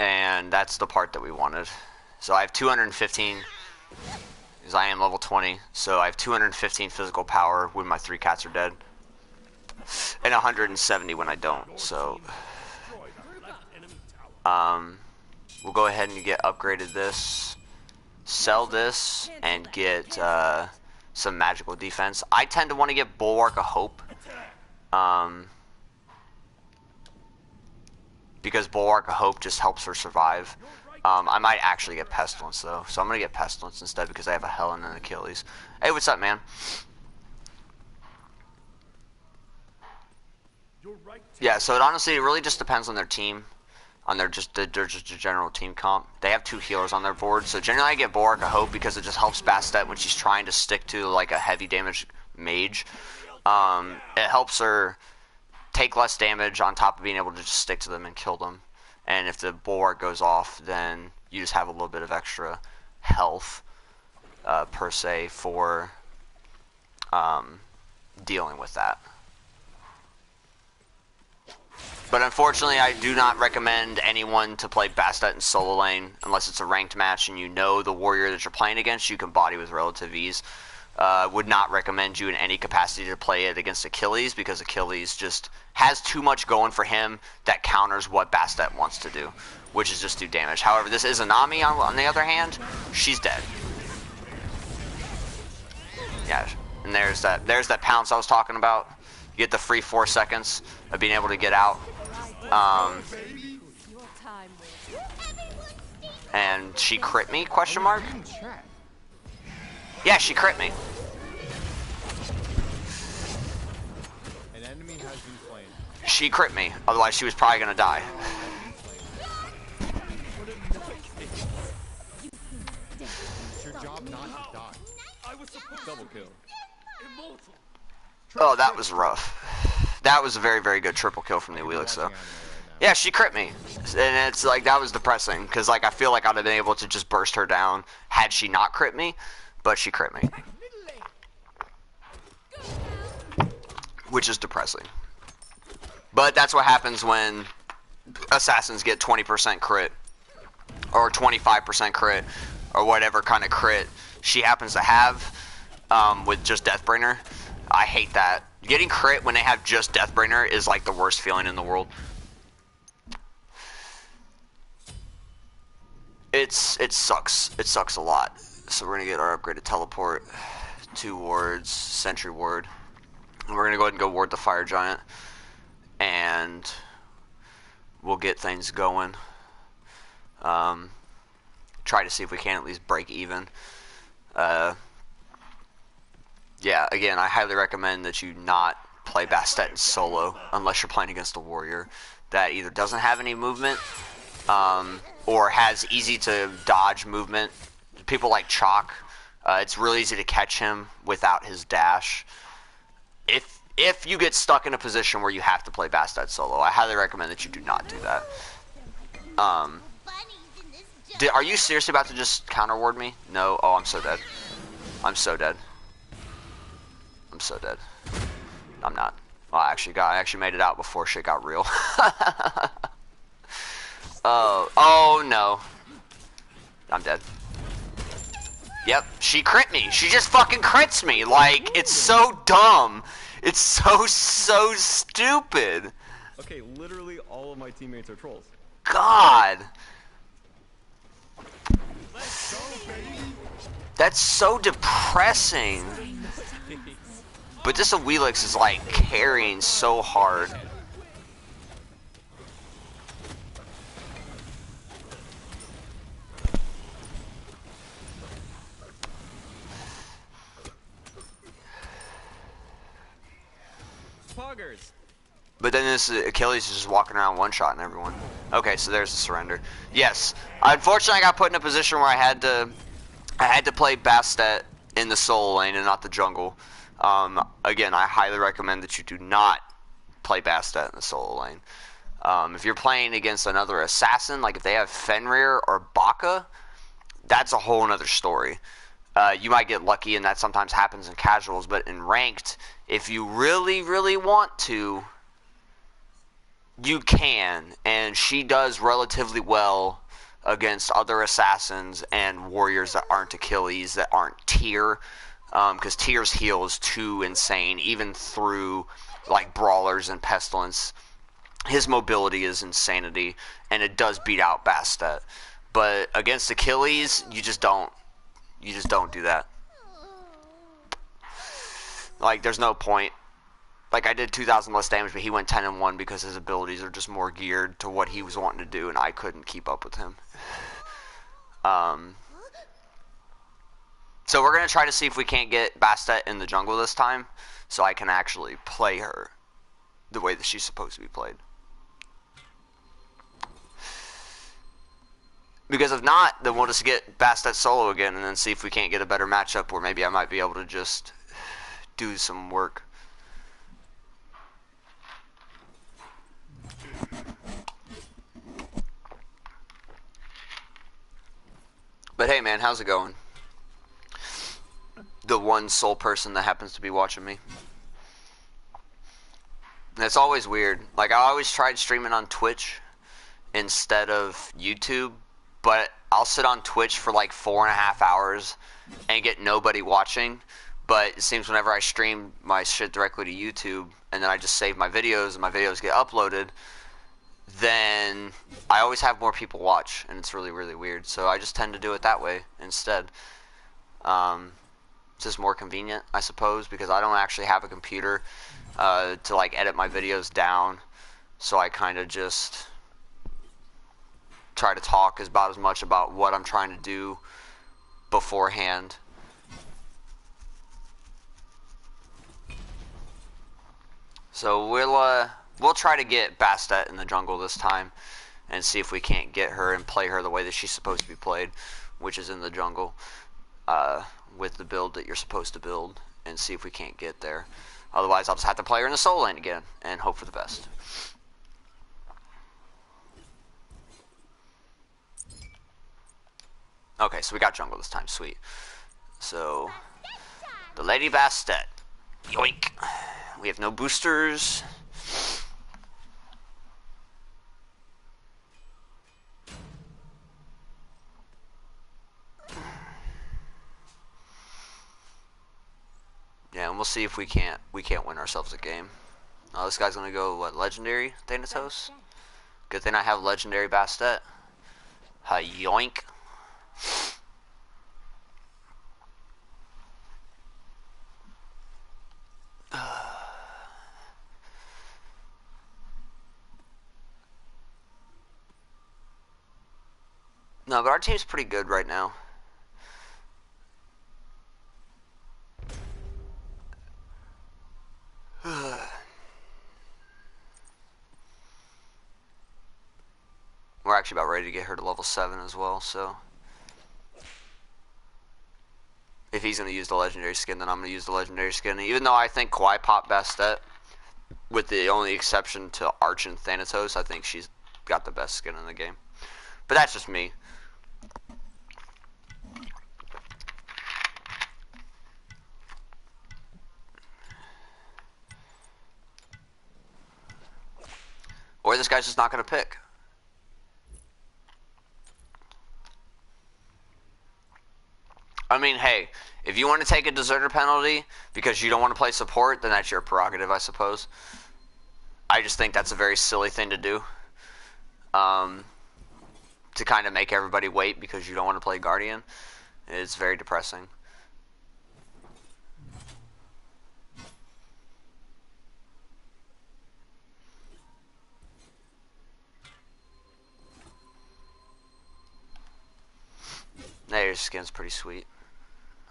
And that's the part that we wanted. So I have 215, because I am level 20, so I have 215 physical power when my 3 cats are dead. And 170 when I don't, so... Destroy the left enemy tower. We'll go ahead and get upgraded this, sell this, and get some magical defense. I tend to want to get Bulwark of Hope, because Bulwark of Hope just helps her survive. I might actually get Pestilence though, so I'm gonna get Pestilence instead because I have a Hell and an Achilles. Hey, what's up, man? Your right Yeah, so it honestly really just depends on their team. On their just a general team comp. They have 2 healers on their board, so generally I get Bulwark of Hope because it just helps Bastet when she's trying to stick to like a heavy damage mage. It helps her take less damage on top of being able to just stick to them and kill them. And if the Bulwark goes off, then you just have a little bit of extra health per se for dealing with that. But unfortunately, I do not recommend anyone to play Bastet in solo lane unless it's a ranked match and you know the warrior that you're playing against you can body with relative ease. Would not recommend you in any capacity to play it against Achilles because Achilles just has too much going for him that counters what Bastet wants to do, which is just do damage. However, this Izanami on the other hand, she's dead. Yeah, and there's that pounce I was talking about. You get the free 4 seconds of being able to get out. Your time will. And she crit me, question mark? Reading chat. Yeah, she crit me. An enemy has been slain. She crit me, otherwise she was probably gonna die. It's your job not to die. I was supposed Double to be kill. immortal. Oh, that was rough. That was a very, very good triple kill from the You're Wheelix, though. watching anime right now. Yeah, she crit me. And it's like, that was depressing, because like I feel like I'd have been able to just burst her down had she not crit me, but she crit me. Which is depressing. But that's what happens when assassins get 20% crit, or 25% crit, or whatever kind of crit she happens to have with just Deathbringer. I hate that. Getting crit when they have just Deathbringer is like the worst feeling in the world. It sucks. It sucks a lot. So we're gonna get our upgraded teleport, 2 wards, sentry ward. And we're gonna go ahead and go ward the fire giant, and we'll get things going. Try to see if we can at least break even. Yeah, again, I highly recommend that you not play Bastet in solo unless you're playing against a warrior that either doesn't have any movement or has easy to dodge movement. People like Chalk, it's really easy to catch him without his dash. If you get stuck in a position where you have to play Bastet solo, I highly recommend that you do not do that. Bunnies in this Are you seriously about to just counter ward me? No. Oh, I'm so dead. I'm so dead. I'm so dead. I'm not. Well, I actually made it out before shit got real. Oh no. I'm dead. Yep, she crit me. She just fucking crits me. Like, it's so dumb. It's so stupid. Okay, literally all of my teammates are trolls. God. That's so depressing. But this Wheelix is like carrying so hard. Poggers! But then this Achilles is just walking around one-shotting everyone. Okay, so there's the surrender. Yes, unfortunately I got put in a position where I had to play Bastet in the solo lane and not the jungle. Again, I highly recommend that you do not play Bastet in the solo lane. If you're playing against another assassin, like if they have Fenrir or Baka, that's a whole other story. You might get lucky, and that sometimes happens in casuals, but in ranked, if you really, really want to, you can, and she does relatively well against other assassins and warriors that aren't Achilles, that aren't tier, because tier's heal is too insane, even through like brawlers and pestilence. His mobility is insanity, and it does beat out Bastet. But against Achilles, you just don't do that. Like, there's no point. Like, I did 2,000 less damage, but he went 10-1 because his abilities are just more geared to what he was wanting to do, and I couldn't keep up with him. So we're going to try to see if we can't get Bastet in the jungle this time, so I can actually play her the way that she's supposed to be played. Because if not, then we'll just get Bastet solo again and then see if we can't get a better matchup where maybe I might be able to just do some work. But hey man, how's it going? The one sole person that happens to be watching me. And it's always weird. Like, I always tried streaming on Twitch instead of YouTube, but I'll sit on Twitch for like 4.5 hours and get nobody watching. But it seems whenever I stream my shit directly to YouTube and then I just save my videos and my videos get uploaded, then I always have more people watch, and it's really, really weird. So I just tend to do it that way instead. It's just more convenient, I suppose, because I don't actually have a computer to like edit my videos down. So I kind of just try to talk about as much about what I'm trying to do beforehand. So we'll try to get Bastet in the jungle this time and see if we can't get her and play her the way that she's supposed to be played, which is in the jungle, with the build that you're supposed to build, and see if we can't get there. Otherwise, I'll just have to play her in the solo lane again and hope for the best. Okay, so we got jungle this time. Sweet. So, the Lady Bastet. Yoink. We have no boosters. Yeah, and we'll see if we can't win ourselves a game. Oh, this guy's gonna go what, legendary Thanatos? Good thing I have legendary Bastet. Ha yoink. No, but our team's pretty good right now. We're actually about ready to get her to level 7 as well, so if he's going to use the legendary skin, then I'm going to use the legendary skin. Even though I think Kawhi popped Bastet, with the only exception to Arch and Thanatos, I think she's got the best skin in the game. But that's just me. Or this guy's just not going to pick. I mean, hey, if you want to take a deserter penalty because you don't want to play support, then that's your prerogative, I suppose. I just think that's a very silly thing to do. To kind of make everybody wait because you don't want to play Guardian. It's very depressing. Your skin's pretty sweet.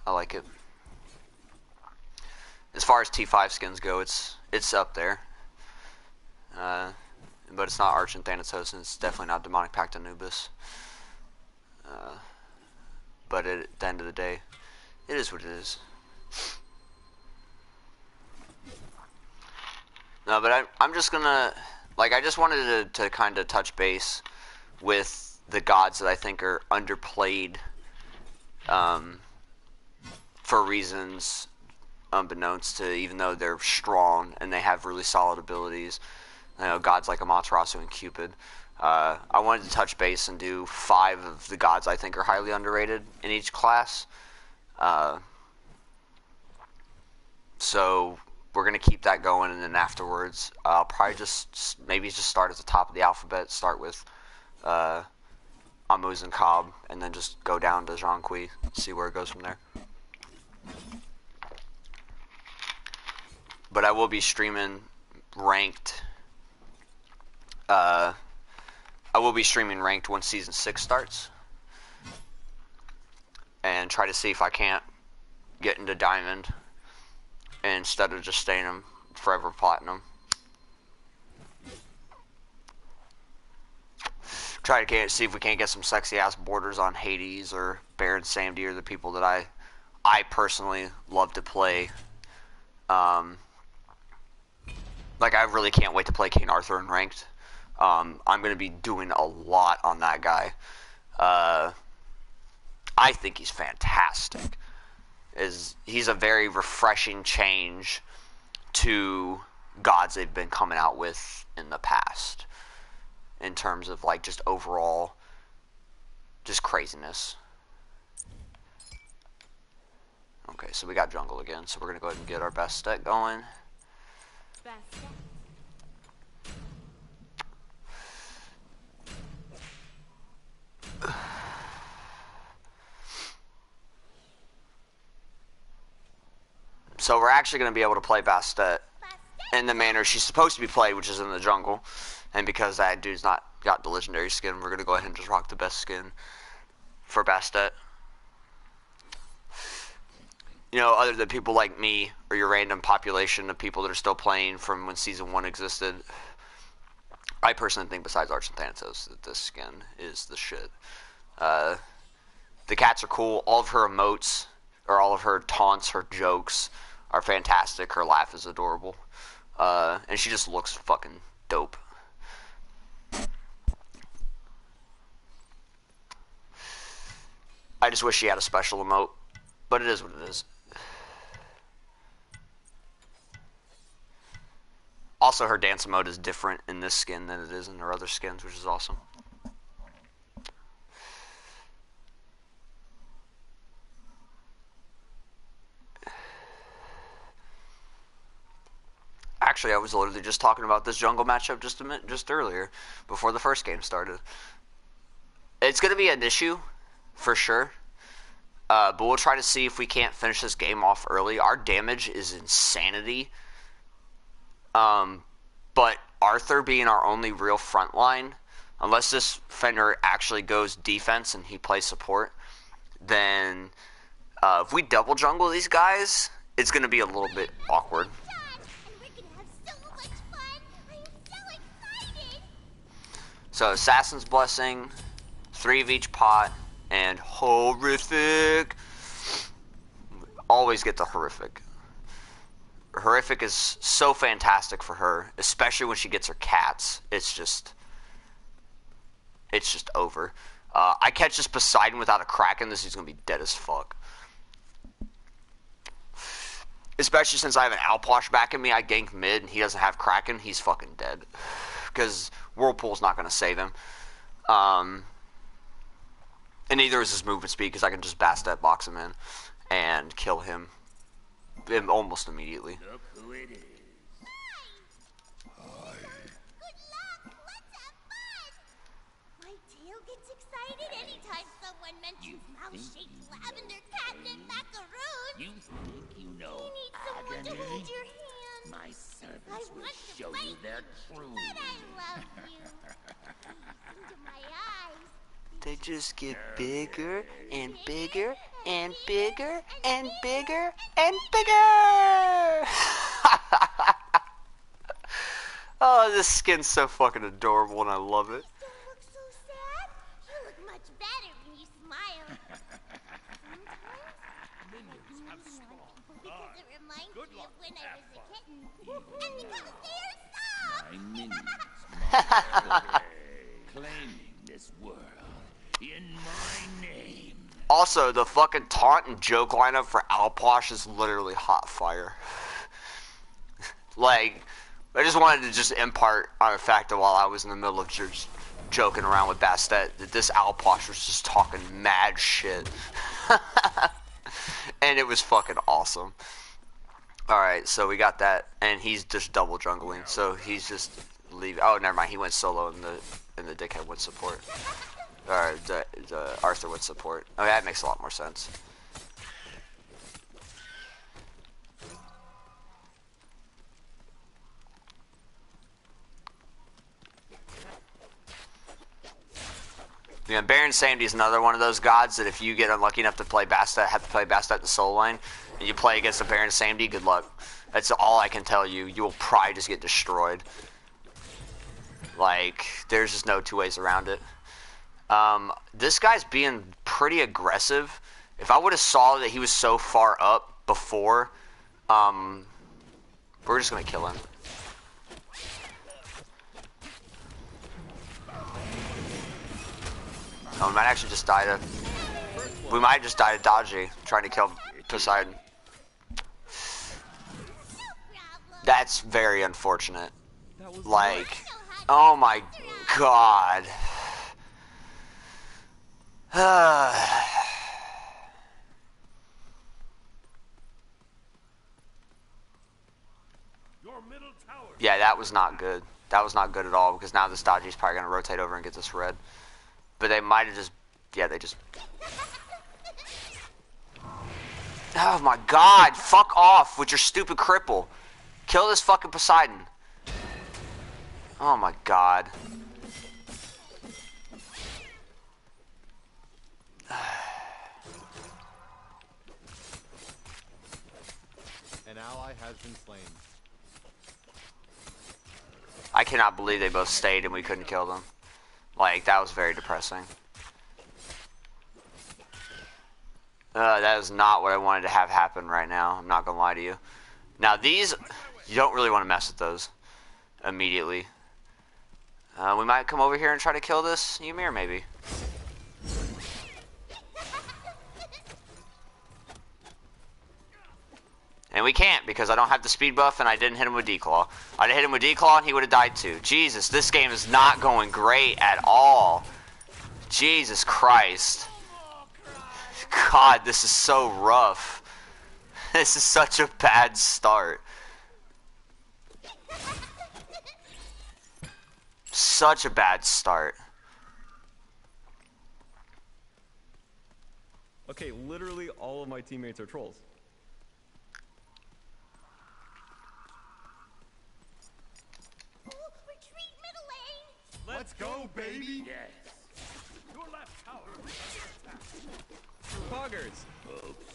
I like it. As far as T5 skins go, it's up there. But it's not Arch and Thanatos, and it's definitely not Demonic Pact Anubis. But at the end of the day, it is what it is. No, but I'm just gonna, like, I just wanted to kind of touch base with the gods that I think are underplayed, for reasons unbeknownst to, even though they're strong and they have really solid abilities. You know, gods like Amaterasu and Cupid. I wanted to touch base and do 5 of the gods I think are highly underrated in each class. So we're going to keep that going, and then afterwards I'll probably just maybe just start at the top of the alphabet, start with Amuz and Cobb, and then just go down to Zhongqi, see where it goes from there. But I will be streaming ranked. I will be streaming ranked once Season 6 starts, and try to see if I can't get into Diamond instead of just staying in forever Platinum. Try to see if we can't get some sexy ass borders on Hades or Baron Samedi, or the people that I personally love to play. Like, I really can't wait to play King Arthur in ranked. I'm going to be doing a lot on that guy. I think he's fantastic. He's a very refreshing change to gods they've been coming out with in the past, in terms of, like, just overall just craziness. Okay, so we got jungle again, so we're going to go ahead and get our Bastet going. Bastet. So we're actually going to be able to play Bastet in the manner she's supposed to be played, which is in the jungle. And because that dude's not got the legendary skin, we're going to go ahead and just rock the best skin for Bastet. You know, other than people like me or your random population of people that are still playing from when Season 1 existed, I personally think besides Arch and Thanatos that this skin is the shit. The cats are cool. All of her emotes, or all of her taunts, her jokes are fantastic. Her laugh is adorable. And she just looks fucking dope. I just wish she had a special emote, but it is what it is. Also, her dance mode is different in this skin than it is in her other skins, which is awesome. Actually, I was literally just talking about this jungle matchup just earlier, before the first game started. It's going to be an issue, for sure. But we'll try to see if we can't finish this game off early. Our damage is insanity. But Arthur being our only real front line, unless this Fender actually goes defense and he plays support, then if we double jungle these guys, it's going to be a little bit awkward. So Assassin's Blessing, 3 of each pot, and Horrific. Always get the Horrific. Horrific is so fantastic for her, especially when she gets her cats. It's just over. I catch this Poseidon without a Kraken, this is going to be dead as fuck. Especially since I have an Alposh backing me, I gank mid and he doesn't have Kraken, he's fucking dead. Because Whirlpool's not going to save him. And neither is his movement speed, because I can just Bastet box him in and kill him almost immediately. Look who it is. Good luck! Let's have fun! My tail gets excited anytime someone mentions mouse-shaped lavender catnip macaroons. You think you know You need someone to agony? hold your hand. My I servants will want to show bite you their true but I love you. Into my eyes. They just get bigger and bigger and bigger and bigger and bigger. Oh, this skin's so fucking adorable and I love it. You don't look so sad. You look much better when you smile. minions have spawned. Because it reminds Good me luck. of when I Have was a fun. kitten. And because they are soft. My minions march claiming this world in my name. Also, the fucking taunt and joke lineup for Alposh is literally hot fire. Like, I just wanted to just impart on the fact that while I was in the middle of just joking around with Bastet, that this Alposh was just talking mad shit. And it was fucking awesome. Alright, so we got that, and he's just double jungling, so he's just leaving. Oh, never mind, he went solo and the dickhead went support. Or the Arthur went support. Okay, that makes a lot more sense. Yeah, Baron Samedi is another one of those gods that if you get unlucky enough to play Bastet, have to play Bastet in the solo lane, and you play against the Baron Samedi, good luck. That's all I can tell you. You will probably just get destroyed. Like, there's just no two ways around it. This guy's being pretty aggressive. If I would have saw that he was so far up before, we're just gonna kill him. Oh, we might actually just die to... We might just die to Dodgy, trying to kill Poseidon. That's very unfortunate. Like, oh my god. Your middle tower. Yeah, that was not good. That was not good at all, because now this Dodgy's probably going to rotate over and get this red. But they might have just... Yeah, they just... Oh my god, fuck off with your stupid cripple. Kill this fucking Poseidon. Oh my god. An ally has been slain. I cannot believe they both stayed and we couldn't kill them. Like, that was very depressing. That is not what I wanted to have happen right now. I'm not gonna lie to you. Now these, you don't really want to mess with those immediately. We might come over here and try to kill this Ymir, maybe. And we can't because I don't have the speed buff and I didn't hit him with D-Claw. I'd have hit him with D-Claw and he would have died too. Jesus, this game is not going great at all. Jesus Christ. God, this is so rough. This is such a bad start. Such a bad start. Okay, literally all of my teammates are trolls. Retreat middle lane! Let's go, baby! Yes. Your left tower is under attack. Poggers! Oops.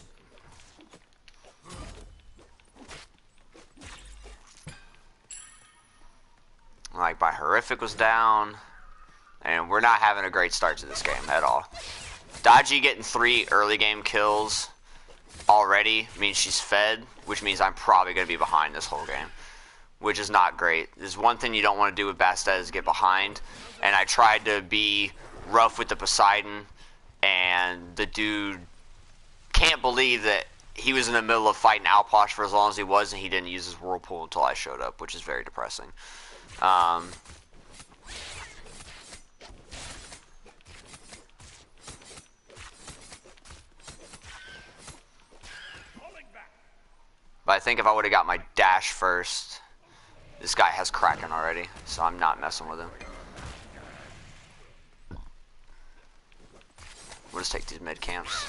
Like, my horrific was down. And we're not having a great start to this game at all. Dodgy getting 3 early game kills already means she's fed, which means I'm probably going to be behind this whole game, which is not great. There's one thing you don't want to do with Bastet is get behind, and I tried to be rough with the Poseidon, and the dude can't believe that he was in the middle of fighting Outposh for as long as he was, and he didn't use his Whirlpool until I showed up, which is very depressing. But I think if I would have got my dash first, this guy has Kraken already, so I'm not messing with him. We'll just take these mid camps.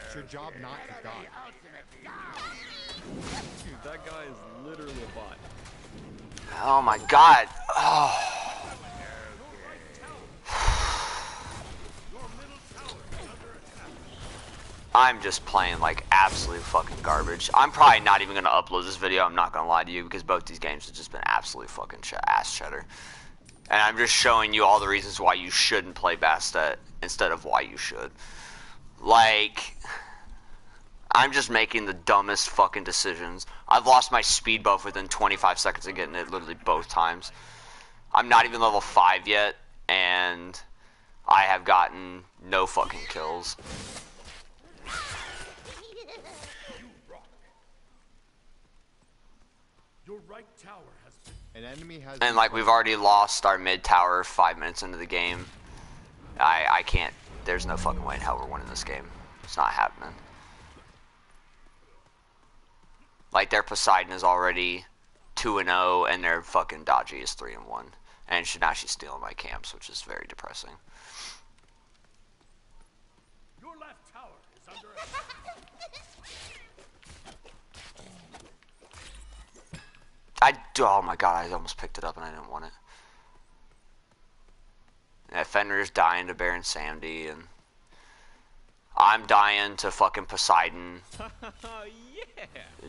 It's your job not to die. Dude, that guy is literally a bot. Oh my god. Oh. I'm just playing like absolute fucking garbage. I'm probably not even going to upload this video, I'm not going to lie to you, because both these games have just been absolute fucking ass cheddar. And I'm just showing you all the reasons why you shouldn't play Bastet instead of why you should. Like, I'm just making the dumbest fucking decisions. I've lost my speed buff within 25 seconds of getting it literally both times. I'm not even level 5 yet, and I have gotten no fucking kills. Your right tower has been An enemy has And like, we've already lost our mid tower 5 minutes into the game. I can't, there's no fucking way in hell we're winning this game. It's not happening. Like, their Poseidon is already 2-0 and their fucking Dodgy is 3-1. And now she's stealing my camps, which is very depressing. your left tower is under attack. Oh my god, I almost picked it up and I didn't want it. Yeah, Fenrir's dying to Baron Samdi, and I'm dying to fucking Poseidon. Yeah!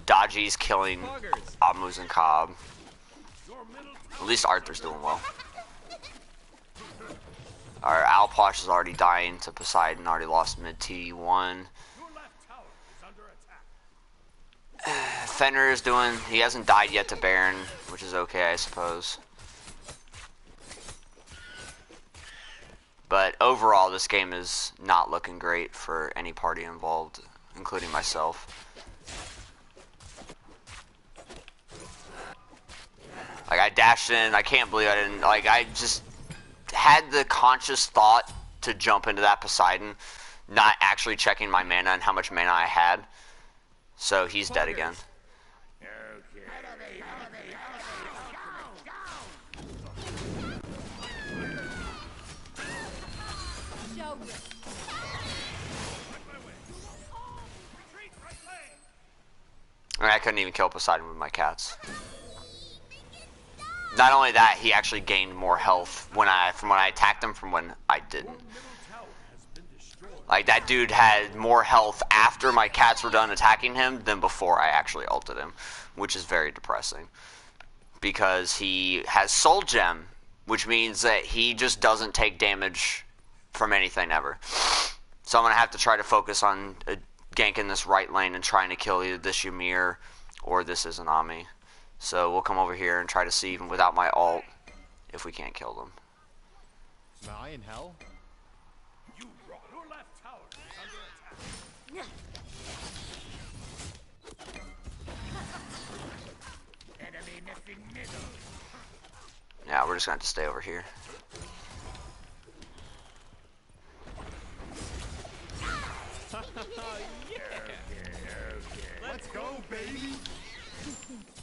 Dodgy's killing Poggers! Amus and Cobb. Your middle At least Arthur's doing well. Our Alposh is already dying to Poseidon, already lost mid T1. your left tower is under attack. Fenrir is doing, he hasn't died yet to Baron, which is okay, I suppose. But overall, this game is not looking great for any party involved, including myself. Like, I dashed in, I can't believe I didn't, like, I just had the conscious thought to jump into that Poseidon, not actually checking my mana and how much mana I had. So he's dead again. Show me. couldn't even kill Poseidon with my cats. Not only that, he actually gained more health from when I attacked him from when I didn't. Like, that dude had more health after my cats were done attacking him than before I actually ulted him, which is very depressing. Because he has Soul Gem, which means that he just doesn't take damage from anything ever. So I'm going to have to try to focus on ganking this right lane and trying to kill either this Ymir or this Izanami. So we'll come over here and try to see, even without my ult, if we can't kill them. Am I in hell? You rot. Your left tower is under attack. Enemy missing middle. Yeah, we're just going to have to stay over here. Let's go, baby!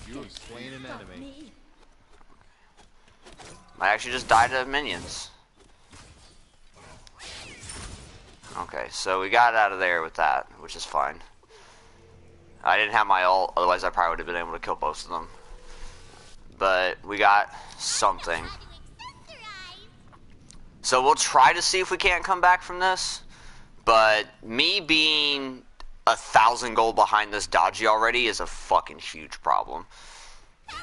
You have slain an enemy. I actually just died to minions. Okay, so we got out of there with that, which is fine. I didn't have my ult, otherwise I probably would have been able to kill both of them. But we got something. So we'll try to see if we can't come back from this. But me being 1,000 gold behind this dodgy already is a fucking huge problem.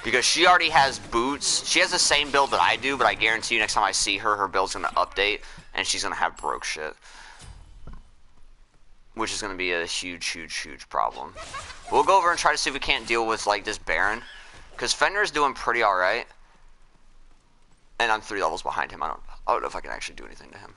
Because she already has boots. She has the same build that I do, but I guarantee you next time I see her, her build's going to update. And she's going to have broke shit. Which is going to be a huge, huge, huge problem. We'll go over and try to see if we can't deal with, like, this Baron. Because Fenrir's doing pretty alright. And I'm 3 levels behind him. I don't know if I can actually do anything to him.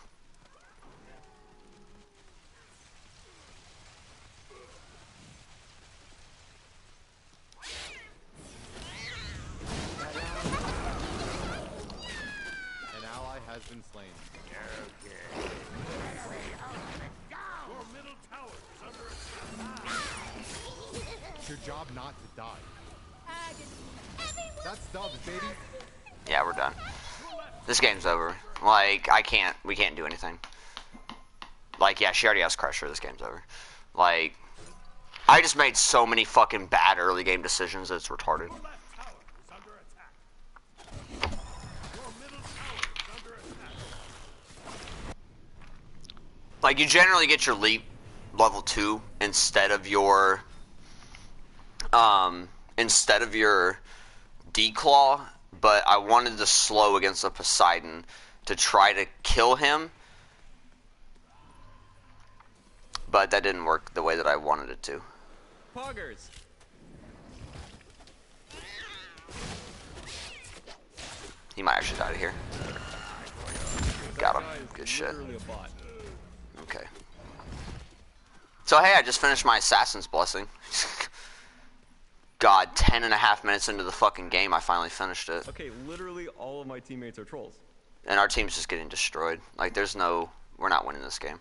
An ally has been slain. Your middle tower is under attack. It's your job not to die. That's dubs, baby. Yeah, we're done. This game's over. Like, we can't do anything. Like, yeah, she already has Crusher, this game's over. Like, I just made so many fucking bad early game decisions that it's retarded. Your left tower is under attack. Your middle tower is under attack. Like, you generally get your leap level 2 instead of your Declaw, but I wanted to slow against the Poseidon to try to kill him, but that didn't work the way that I wanted it to. Poggers. He might actually die here. Got him. That guy is Good shit. literally a bot. Okay. So hey, I just finished my Assassin's Blessing. God, 10.5 minutes into the fucking game, I finally finished it. Okay, literally all of my teammates are trolls. And our team's just getting destroyed. Like, there's no... We're not winning this game.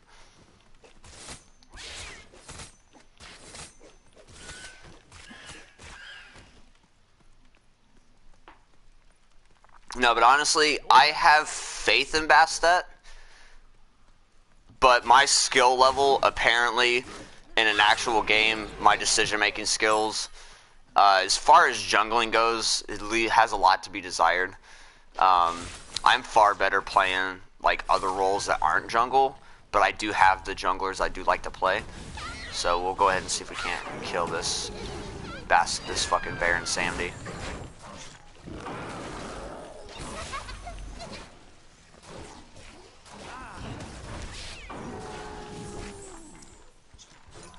No, but honestly, I have faith in Bastet. But my skill level, apparently, in an actual game, my decision-making skills, as far as jungling goes, it has a lot to be desired. I'm far better playing, like, other roles that aren't jungle, but I do have the junglers I do like to play. So we'll go ahead and see if we can't kill this fucking Baron Samdi.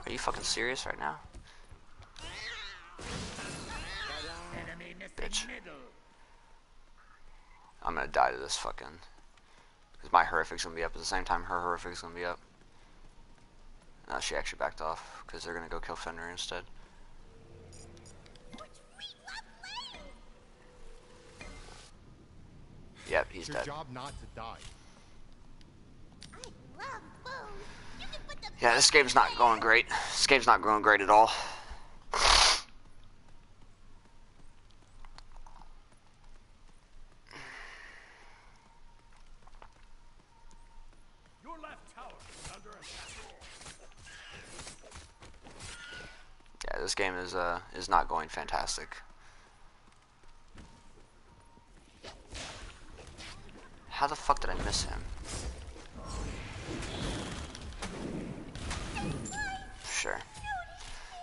Are you fucking serious right now? Enemy missing Bitch. middle. I'm gonna die to this fucking... Because my horrific's gonna be up at the same time her horrific's gonna be up. No, she actually backed off, because they're gonna go kill Fenrir instead. Yep, he's It's your dead. job not to die. I love food. You can put the Yeah, this game's not going great. This game's not going great at all. Your left tower is under attack. Yeah, this game is not going fantastic. How the fuck did I miss him? Sure.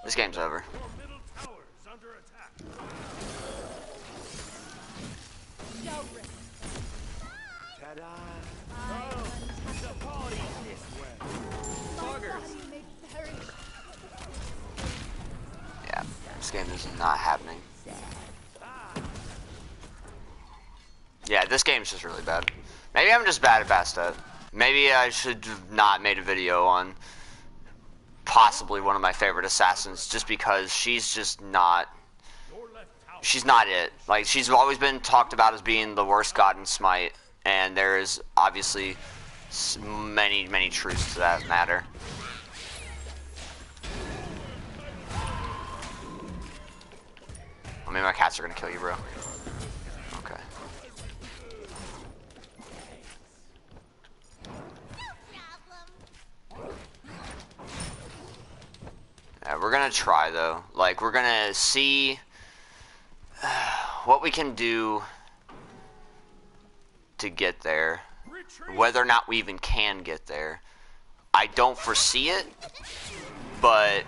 This game's over. Your middle tower is under attack. Ta-da! Oh, the party's this way. Yeah, this game is not happening. Yeah, this game's just really bad. Maybe I'm just bad at Bastet. Maybe I should have not made a video on possibly one of my favorite assassins, just because she's just not... She's not it. Like, she's always been talked about as being the worst god in Smite, and there is obviously many, many truths to that matter. I mean, my cats are gonna kill you, bro. Okay. Yeah, we're gonna try, though. Like, we're gonna see what we can do to get there. Whether or not we even can get there. I don't foresee it, but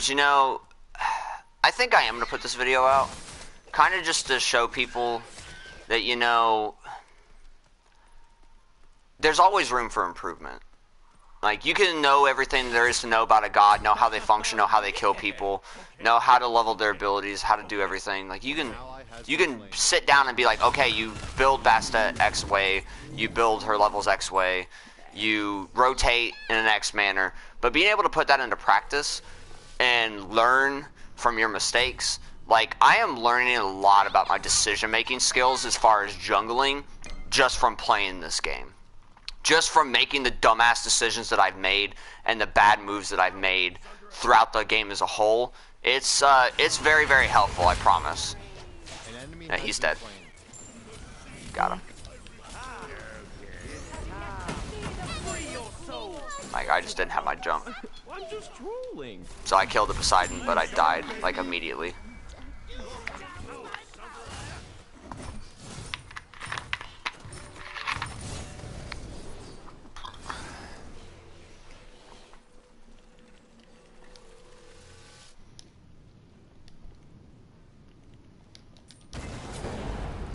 you know, I think I am gonna put this video out, kind of just to show people that, you know, there's always room for improvement. Like, you can know everything there is to know about a god, know how they function, know how they kill people, know how to level their abilities, how to do everything. Like, you can sit down and be like, okay, you build Bastet X way, you build her levels X way, you rotate in an X manner, but being able to put that into practice and learn from your mistakes, like, I am learning a lot about my decision-making skills as far as jungling just from playing this game. Just from making the dumbass decisions that I've made and the bad moves that I've made throughout the game as a whole, it's very, very helpful, I promise. Yeah, he's dead. Got him. Like, I just didn't have my jump. I'm just trolling. So I killed the Poseidon, but I died, like, immediately.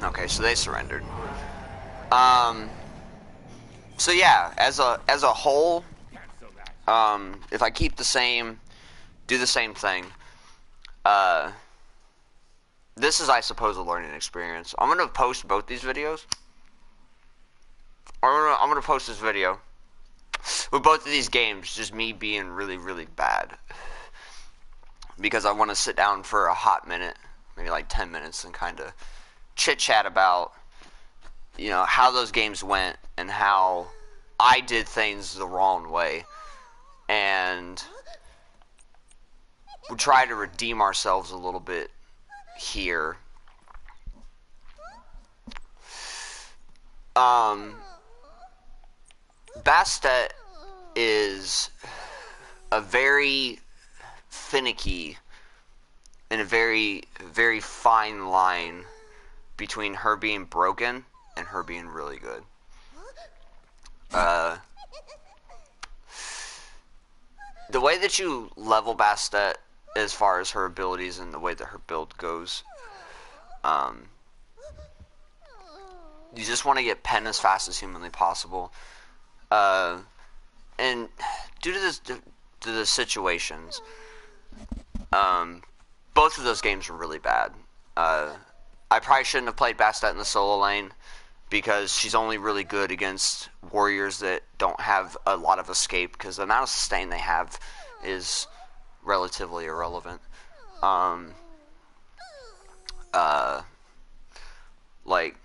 Okay, so they surrendered. So yeah, as a whole, if I keep the same, do the same thing, this is, I suppose, a learning experience. I'm gonna post both these videos. I'm gonna post this video with both of these games, just me being really, really bad, because I want to sit down for a hot minute, maybe like 10 minutes, and kind of chit-chat about, you know, how those games went and how I did things the wrong way, and we try to redeem ourselves a little bit here. Bastet is a very finicky and a very, very fine line between her being broken and her being really good. The way that you level Bastet as far as her abilities and the way that her build goes, you just want to get pen as fast as humanly possible. And due to the situations, both of those games were really bad. I probably shouldn't have played Bastet in the solo lane, because she's only really good against warriors that don't have a lot of escape, because the amount of sustain they have is relatively irrelevant. Like,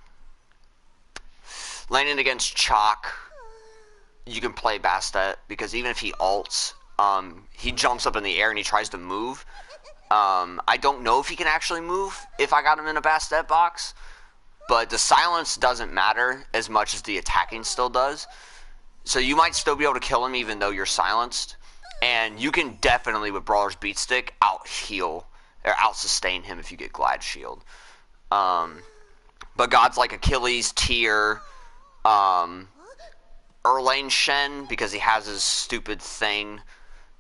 laning against Chalk, you can play Bastet, because even if he ults, he jumps up in the air and he tries to move. I don't know if he can actually move if I got him in a Bastet box, but the silence doesn't matter as much as the attacking still does. So you might still be able to kill him even though you're silenced. And you can definitely, with Brawler's Beat Stick, out-heal, or out-sustain him if you get Glad Shield. But gods like Achilles, Tyr, Erlane Shen, because he has his stupid thing,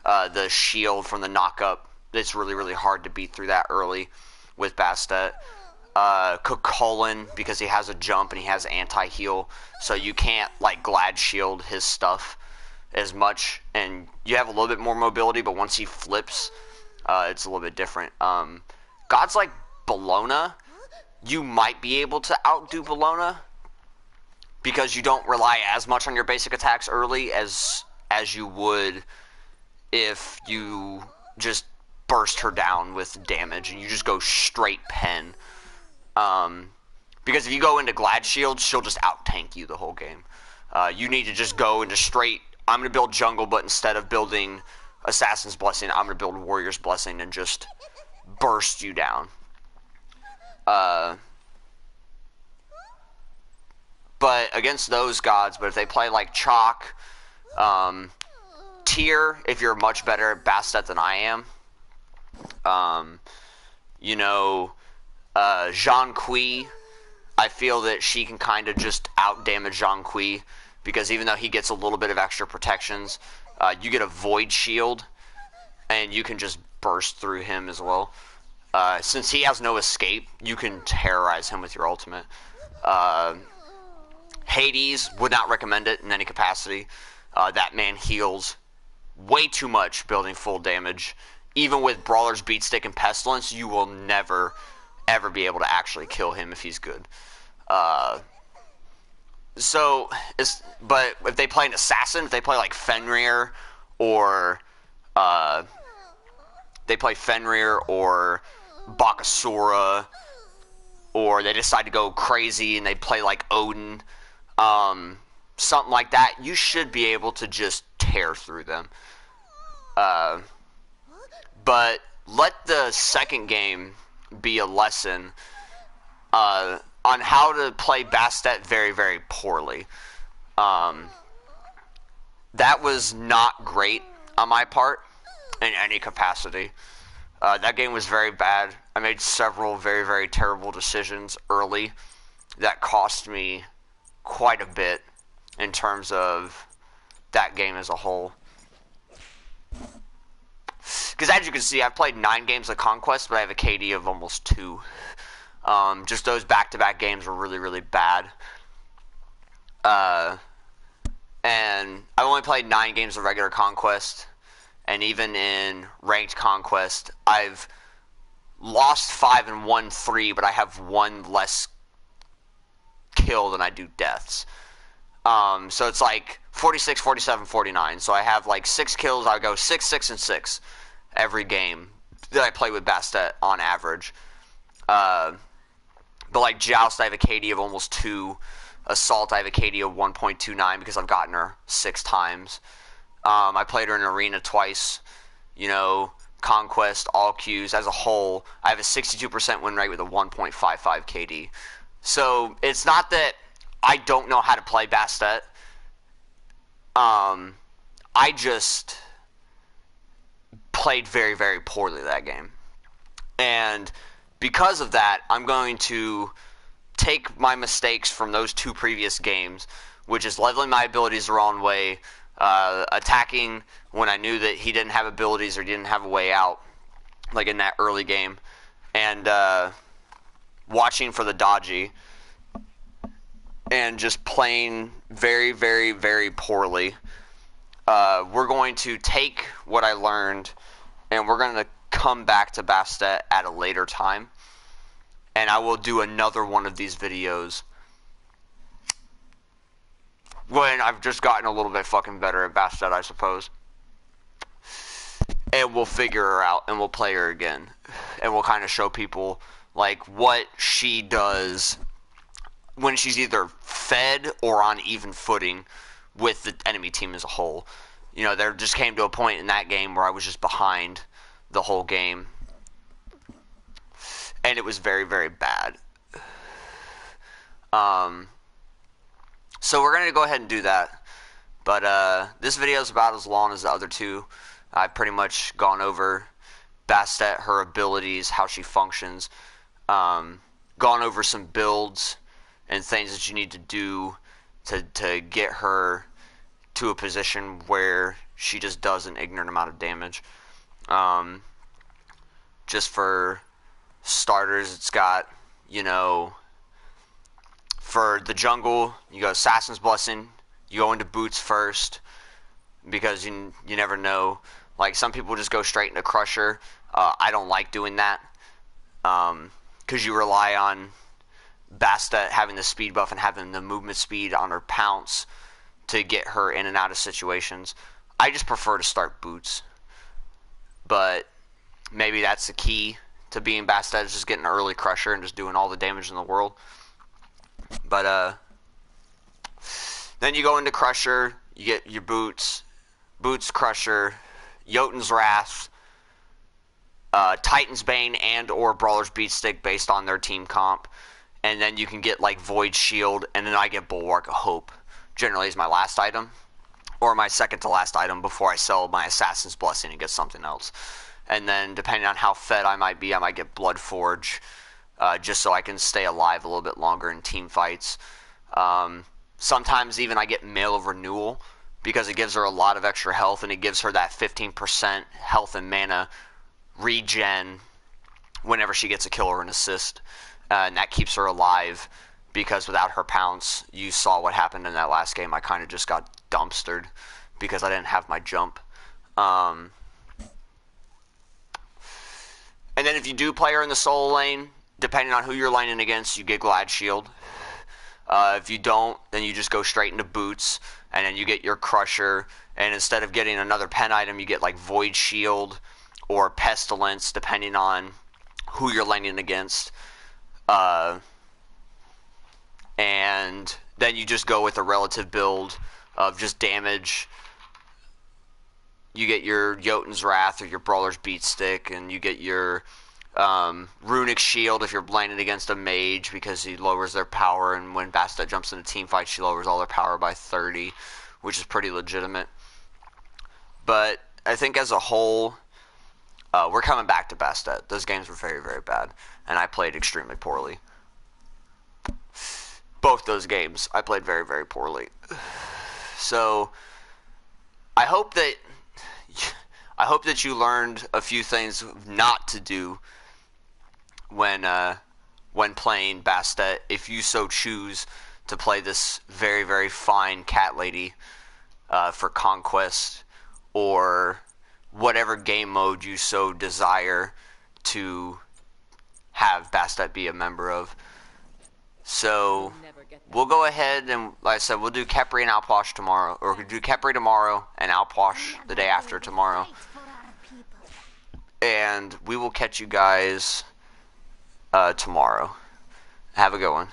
the shield from the knock-up. It's really, really hard to beat through that early with Bastet. Cucullin, because he has a jump and he has anti-heal, so you can't, like, Glad Shield his stuff as much, and you have a little bit more mobility, but once he flips, it's a little bit different. Gods like Bellona, you might be able to outdo Bellona, because you don't rely as much on your basic attacks early as you would if you just burst her down with damage and you just go straight pen. Because if you go into Glad Shield, she'll just out-tank you the whole game. You need to just go into straight, I'm going to build Jungle, but instead of building Assassin's Blessing, I'm going to build Warrior's Blessing and just burst you down. But against those gods, but if they play like Chalk, Tyr, if you're much better at Bastet than I am, you know, Zhang Kui, I feel that she can kind of just out-damage Zhang Kui, because even though he gets a little bit of extra protections, you get a Void Shield, and you can just burst through him as well. Since he has no escape, you can terrorize him with your ultimate. Hades, would not recommend it in any capacity. That man heals way too much building full damage. Even with Brawler's Beat Stick and Pestilence, you will never, ever be able to actually kill him if he's good. But if they play an Assassin, if they play like Fenrir, or Bakasura, or they decide to go crazy and they play like Odin, something like that, you should be able to just tear through them. But let the second game be a lesson on how to play Bastet very, very poorly. That was not great on my part in any capacity. That game was very bad. I made several very, very terrible decisions early that cost me quite a bit in terms of that game as a whole. Because as you can see, I've played 9 games of Conquest, but I have a KD of almost 2. Just those back-to-back games were really, really bad. And I've only played 9 games of regular Conquest, and even in ranked Conquest, I've lost 5 and won 3, but I have 1 less kill than I do deaths. So it's like 46, 47, 49. So I have like 6 kills. I go 6, 6, and 6 every game that I play with Bastet on average. But like Joust, I have a KD of almost 2. Assault, I have a KD of 1.29 because I've gotten her 6 times. I played her in Arena twice. You know, Conquest, all queues. As a whole, I have a 62% win rate with a 1.55 KD. So it's not that I don't know how to play Bastet. I just played very, very poorly that game. And because of that, I'm going to take my mistakes from those 2 previous games, which is leveling my abilities the wrong way, attacking when I knew that he didn't have abilities or didn't have a way out, like in that early game, and watching for the dodgy, and just playing very, very, very poorly. We're going to take what I learned, and we're going to come back to Bastet at a later time, and I will do another one of these videos when I've just gotten a little bit fucking better at Bastet, I suppose. And we'll figure her out, and we'll play her again, and we'll kind of show people like what she does when she's either fed or on even footing with the enemy team as a whole. You know, there just came to a point in that game where I was just behind the whole game, and it was very, very bad. So we're going to go ahead and do that. But this video is about as long as the other 2. I've pretty much gone over Bastet, her abilities, how she functions, gone over some builds and things that you need to do to get her to a position where she just does an ignorant amount of damage. Just for starters, it's got, for the jungle, you go Assassin's Blessing, you go into boots first, because you never know. Like, some people just go straight into Crusher. I don't like doing that, because you rely on Bastet having the speed buff and having the movement speed on her pounce to get her in and out of situations. I just prefer to start boots, but maybe that's the key to being Bastet, is just getting an early Crusher and just doing all the damage in the world. But then you go into Crusher, you get your boots, Crusher, Jotun's Wrath, Titan's Bane, and or Brawler's Beatstick based on their team comp. And then you can get like Void Shield, and then I get Bulwark of Hope. Generally is my last item, or my second to last item before I sell my Assassin's Blessing and get something else. And then depending on how fed I might be, I might get Blood Forge, just so I can stay alive a little bit longer in team fights. Sometimes even I get Mail of Renewal, because it gives her a lot of extra health, and it gives her that 15% health and mana regen whenever she gets a kill or an assist. And that keeps her alive, because without her pounce, you saw what happened in that last game. I kind of just got dumpstered because I didn't have my jump. And then if you do play her in the solo lane, depending on who you're laning against, you get Glad Shield. If you don't, then you just go straight into boots, and then you get your Crusher, and instead of getting another pen item, you get like Void Shield or Pestilence, depending on who you're laning against. And then you just go with a relative build of just damage. You get your Jotun's Wrath or your Brawler's Beatstick, and you get your Runic Shield if you're blinded against a mage, because he lowers their power, and when Bastet jumps into team fight, she lowers all their power by 30, which is pretty legitimate. But I think as a whole, we're coming back to Bastet. Those games were very, very bad, and I played extremely poorly. Both those games, I played very, very poorly. So I hope that you learned a few things not to do when playing Bastet, if you so choose to play this very, very fine cat lady for Conquest, or whatever game mode you so desire to have Bastet be a member of. So we'll go ahead and, like I said, we'll do Khepri and Outwash tomorrow, or we'll do Khepri tomorrow and Outwash the day after tomorrow. And we will catch you guys tomorrow. Have a good one.